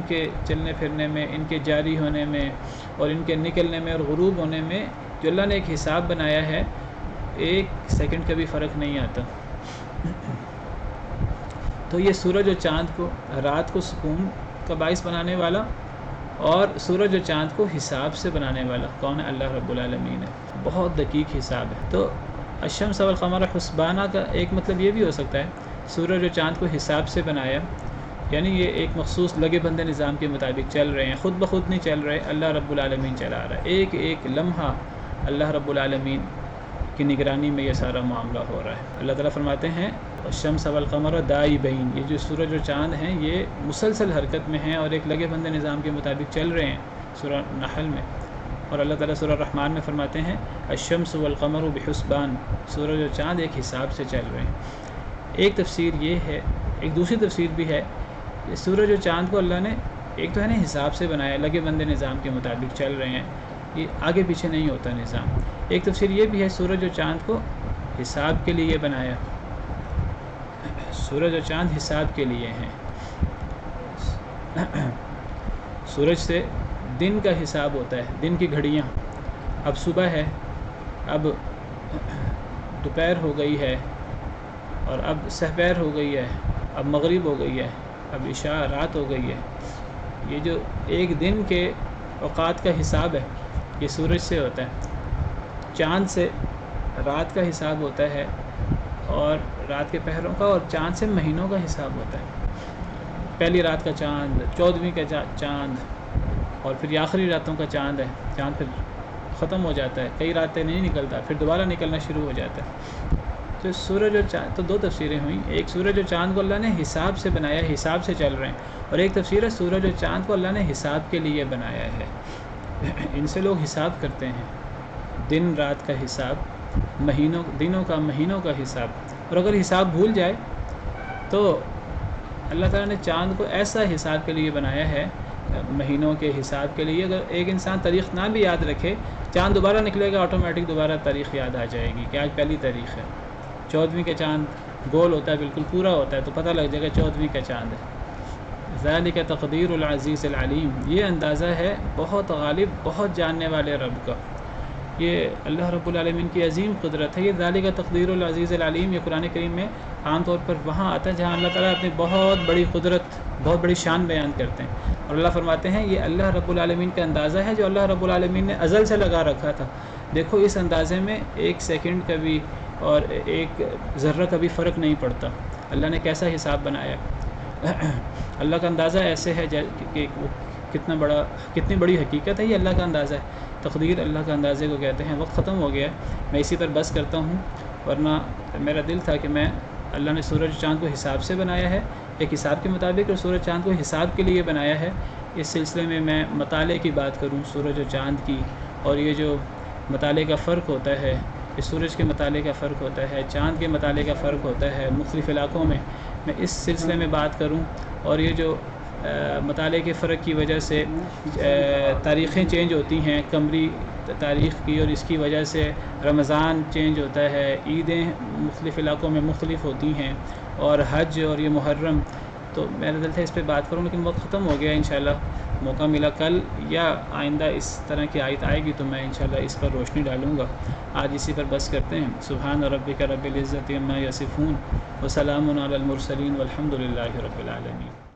A: کے چلنے پھرنے میں، ان کے جاری ہونے میں، اور ان کے نکلنے میں اور غروب ہونے میں جو اللہ نے ایک حساب بنایا ہے، ایک سیکنڈ کا بھی فرق نہیں آتا. تو یہ سورج اور چاند کو، رات کو سکون کا باعث بنانے والا اور سورج اور چاند کو حساب سے بنانے والا کون ہے؟ اللہ رب العالمین ہے. بہت دقیق حساب ہے. تو الشمس والقمر حسبانہ کا ایک مطلب یہ بھی ہو سکتا ہے سورج اور چاند کو حساب سے بنایا، یعنی یہ ایک مخصوص لگے بندے نظام کے مطابق چل رہے ہیں، خود بخود نہیں چل رہے، اللہ رب العالمین چلا رہا ہے. ایک ایک لمحہ اللہ رب العالمین کی نگرانی میں یہ سارا معاملہ ہو رہا ہے. اللہ تعالیٰ فرماتے ہیں الشمس والقمر دائبین، یہ جو سورج اور چاند ہیں یہ مسلسل حرکت میں ہیں اور ایک لگے بندے نظام کے مطابق چل رہے ہیں، سورہ نحل میں. اور اللہ تعالیٰ سورہ الرحمن میں فرماتے ہیں الشمس والقمر بحسبان، سورج اور چاند ایک حساب سے چل رہے ہیں. ایک تفسیر یہ ہے، ایک دوسری تفسیر بھی ہے کہ سورج اور چاند کو اللہ نے ایک تو ہے نا حساب سے بنایا، لگے بندے نظام کے مطابق چل رہے ہیں، یہ آگے پیچھے نہیں ہوتا نظام۔ ایک تفسیر یہ بھی ہے سورج اور چاند کو حساب کے لیے بنایا، سورج اور چاند حساب کے لیے ہیں۔ سورج سے دن کا حساب ہوتا ہے، دن کی گھڑیاں، اب صبح ہے، اب دوپہر ہو گئی ہے، اور اب سحپہر ہو گئی ہے، اب مغرب ہو گئی ہے، اب عشاء رات ہو گئی ہے۔ یہ جو ایک دن کے اوقات کا حساب ہے یہ سورج سے ہوتا ہے۔ چاند سے رات کا حساب ہوتا ہے، اور رات کے پہروں کا، اور چاند سے مہینوں کا حساب ہوتا ہے۔ پہلی رات کا چاند، 14ویں کا چاند، اور پھر یہ آخری راتوں کا چاند ہے، چاند پھر ختم ہو جاتا ہے، کئی راتیں نہیں نکلتا، پھر دوبارہ نکلنا شروع ہو جاتا ہے۔ تو سورج اور چاند، تو دو تفسیریں ہوئیں، ایک سورج اور چاند کو اللہ نے حساب سے بنایا، حساب سے چل رہے ہیں، اور ایک تفسیر ہے سورج اور چاند کو اللہ نے حساب کے لیے بنایا ہے۔ ان سے لوگ حساب کرتے ہیں، دن رات کا حساب، مہینوں، دنوں کا، مہینوں کا حساب، اور اگر حساب بھول جائے تو اللہ تعالیٰ نے چاند کو ایسا حساب کے لیے بنایا ہے، مہینوں کے حساب کے لیے، اگر ایک انسان تاریخ نہ بھی یاد رکھے، چاند دوبارہ نکلے گا آٹومیٹک دوبارہ تاریخ یاد آ جائے گی کہ آج پہلی تاریخ ہے۔ 14ویں کا چاند گول ہوتا ہے، بالکل پورا ہوتا ہے، تو پتہ لگ جائے گا 14ویں کا چاند ہے۔ ذالک تقدیر العزیز العلیم، یہ اندازہ ہے بہت غالب، بہت جاننے والے رب کا، یہ اللہ رب العالمین کی عظیم قدرت ہے۔ یہ ذالک تقدیر العزیز العلیم، یہ قرآن کریم میں عام طور پر وہاں آتا ہے جہاں اللہ تعالیٰ اپنی بہت بڑی قدرت، بہت بڑی شان بیان کرتے ہیں، اور اللہ فرماتے ہیں یہ اللہ رب العالمین کا اندازہ ہے جو اللہ رب العالمین نے ازل سے لگا رکھا تھا۔ دیکھو اس اندازے میں ایک سیکنڈ کا بھی اور ایک ذرہ کا بھی فرق نہیں پڑتا، اللہ نے کیسا حساب بنایا۔ اللہ کا اندازہ ایسے ہے کہ کتنی بڑی حقیقت ہے، یہ اللہ کا اندازہ ہے، تقدیر اللہ کا اندازے کو کہتے ہیں۔ وقت ختم ہو گیا ہے، میں اسی پر بس کرتا ہوں، ورنہ میرا دل تھا کہ میں، اللہ نے سورج چاند کو حساب سے بنایا ہے، ایک حساب کے مطابق، اور سورج چاند کو حساب کے لیے بنایا ہے۔ اس سلسلے میں مطالعے کی بات کروں سورج اور چاند کی، اور یہ جو مطالعے کا فرق ہوتا ہے، اس سورج کے مطالعے کا فرق ہوتا ہے، چاند کے مطالعے کا فرق ہوتا ہے مختلف علاقوں میں اس سلسلے میں بات کروں، اور یہ جو مطالعے کے فرق کی وجہ سے تاریخیں چینج ہوتی ہیں، قمری تاریخ کی، اور اس کی وجہ سے رمضان چینج ہوتا ہے، عیدیں مختلف علاقوں میں مختلف ہوتی ہیں، اور حج اور یہ محرم، تو میرا دل تھا اس پہ بات کروں، لیکن وقت ختم ہو گیا۔ انشاءاللہ موقع ملا کل یا آئندہ اس طرح کی آیت آئے گی تو میں انشاءاللہ اس پر روشنی ڈالوں گا۔ آج اسی پر بس کرتے ہیں۔ سبحان ربک رب العزت عما یصفون وسلام علی المرسلین والحمد للہ رب العالمین۔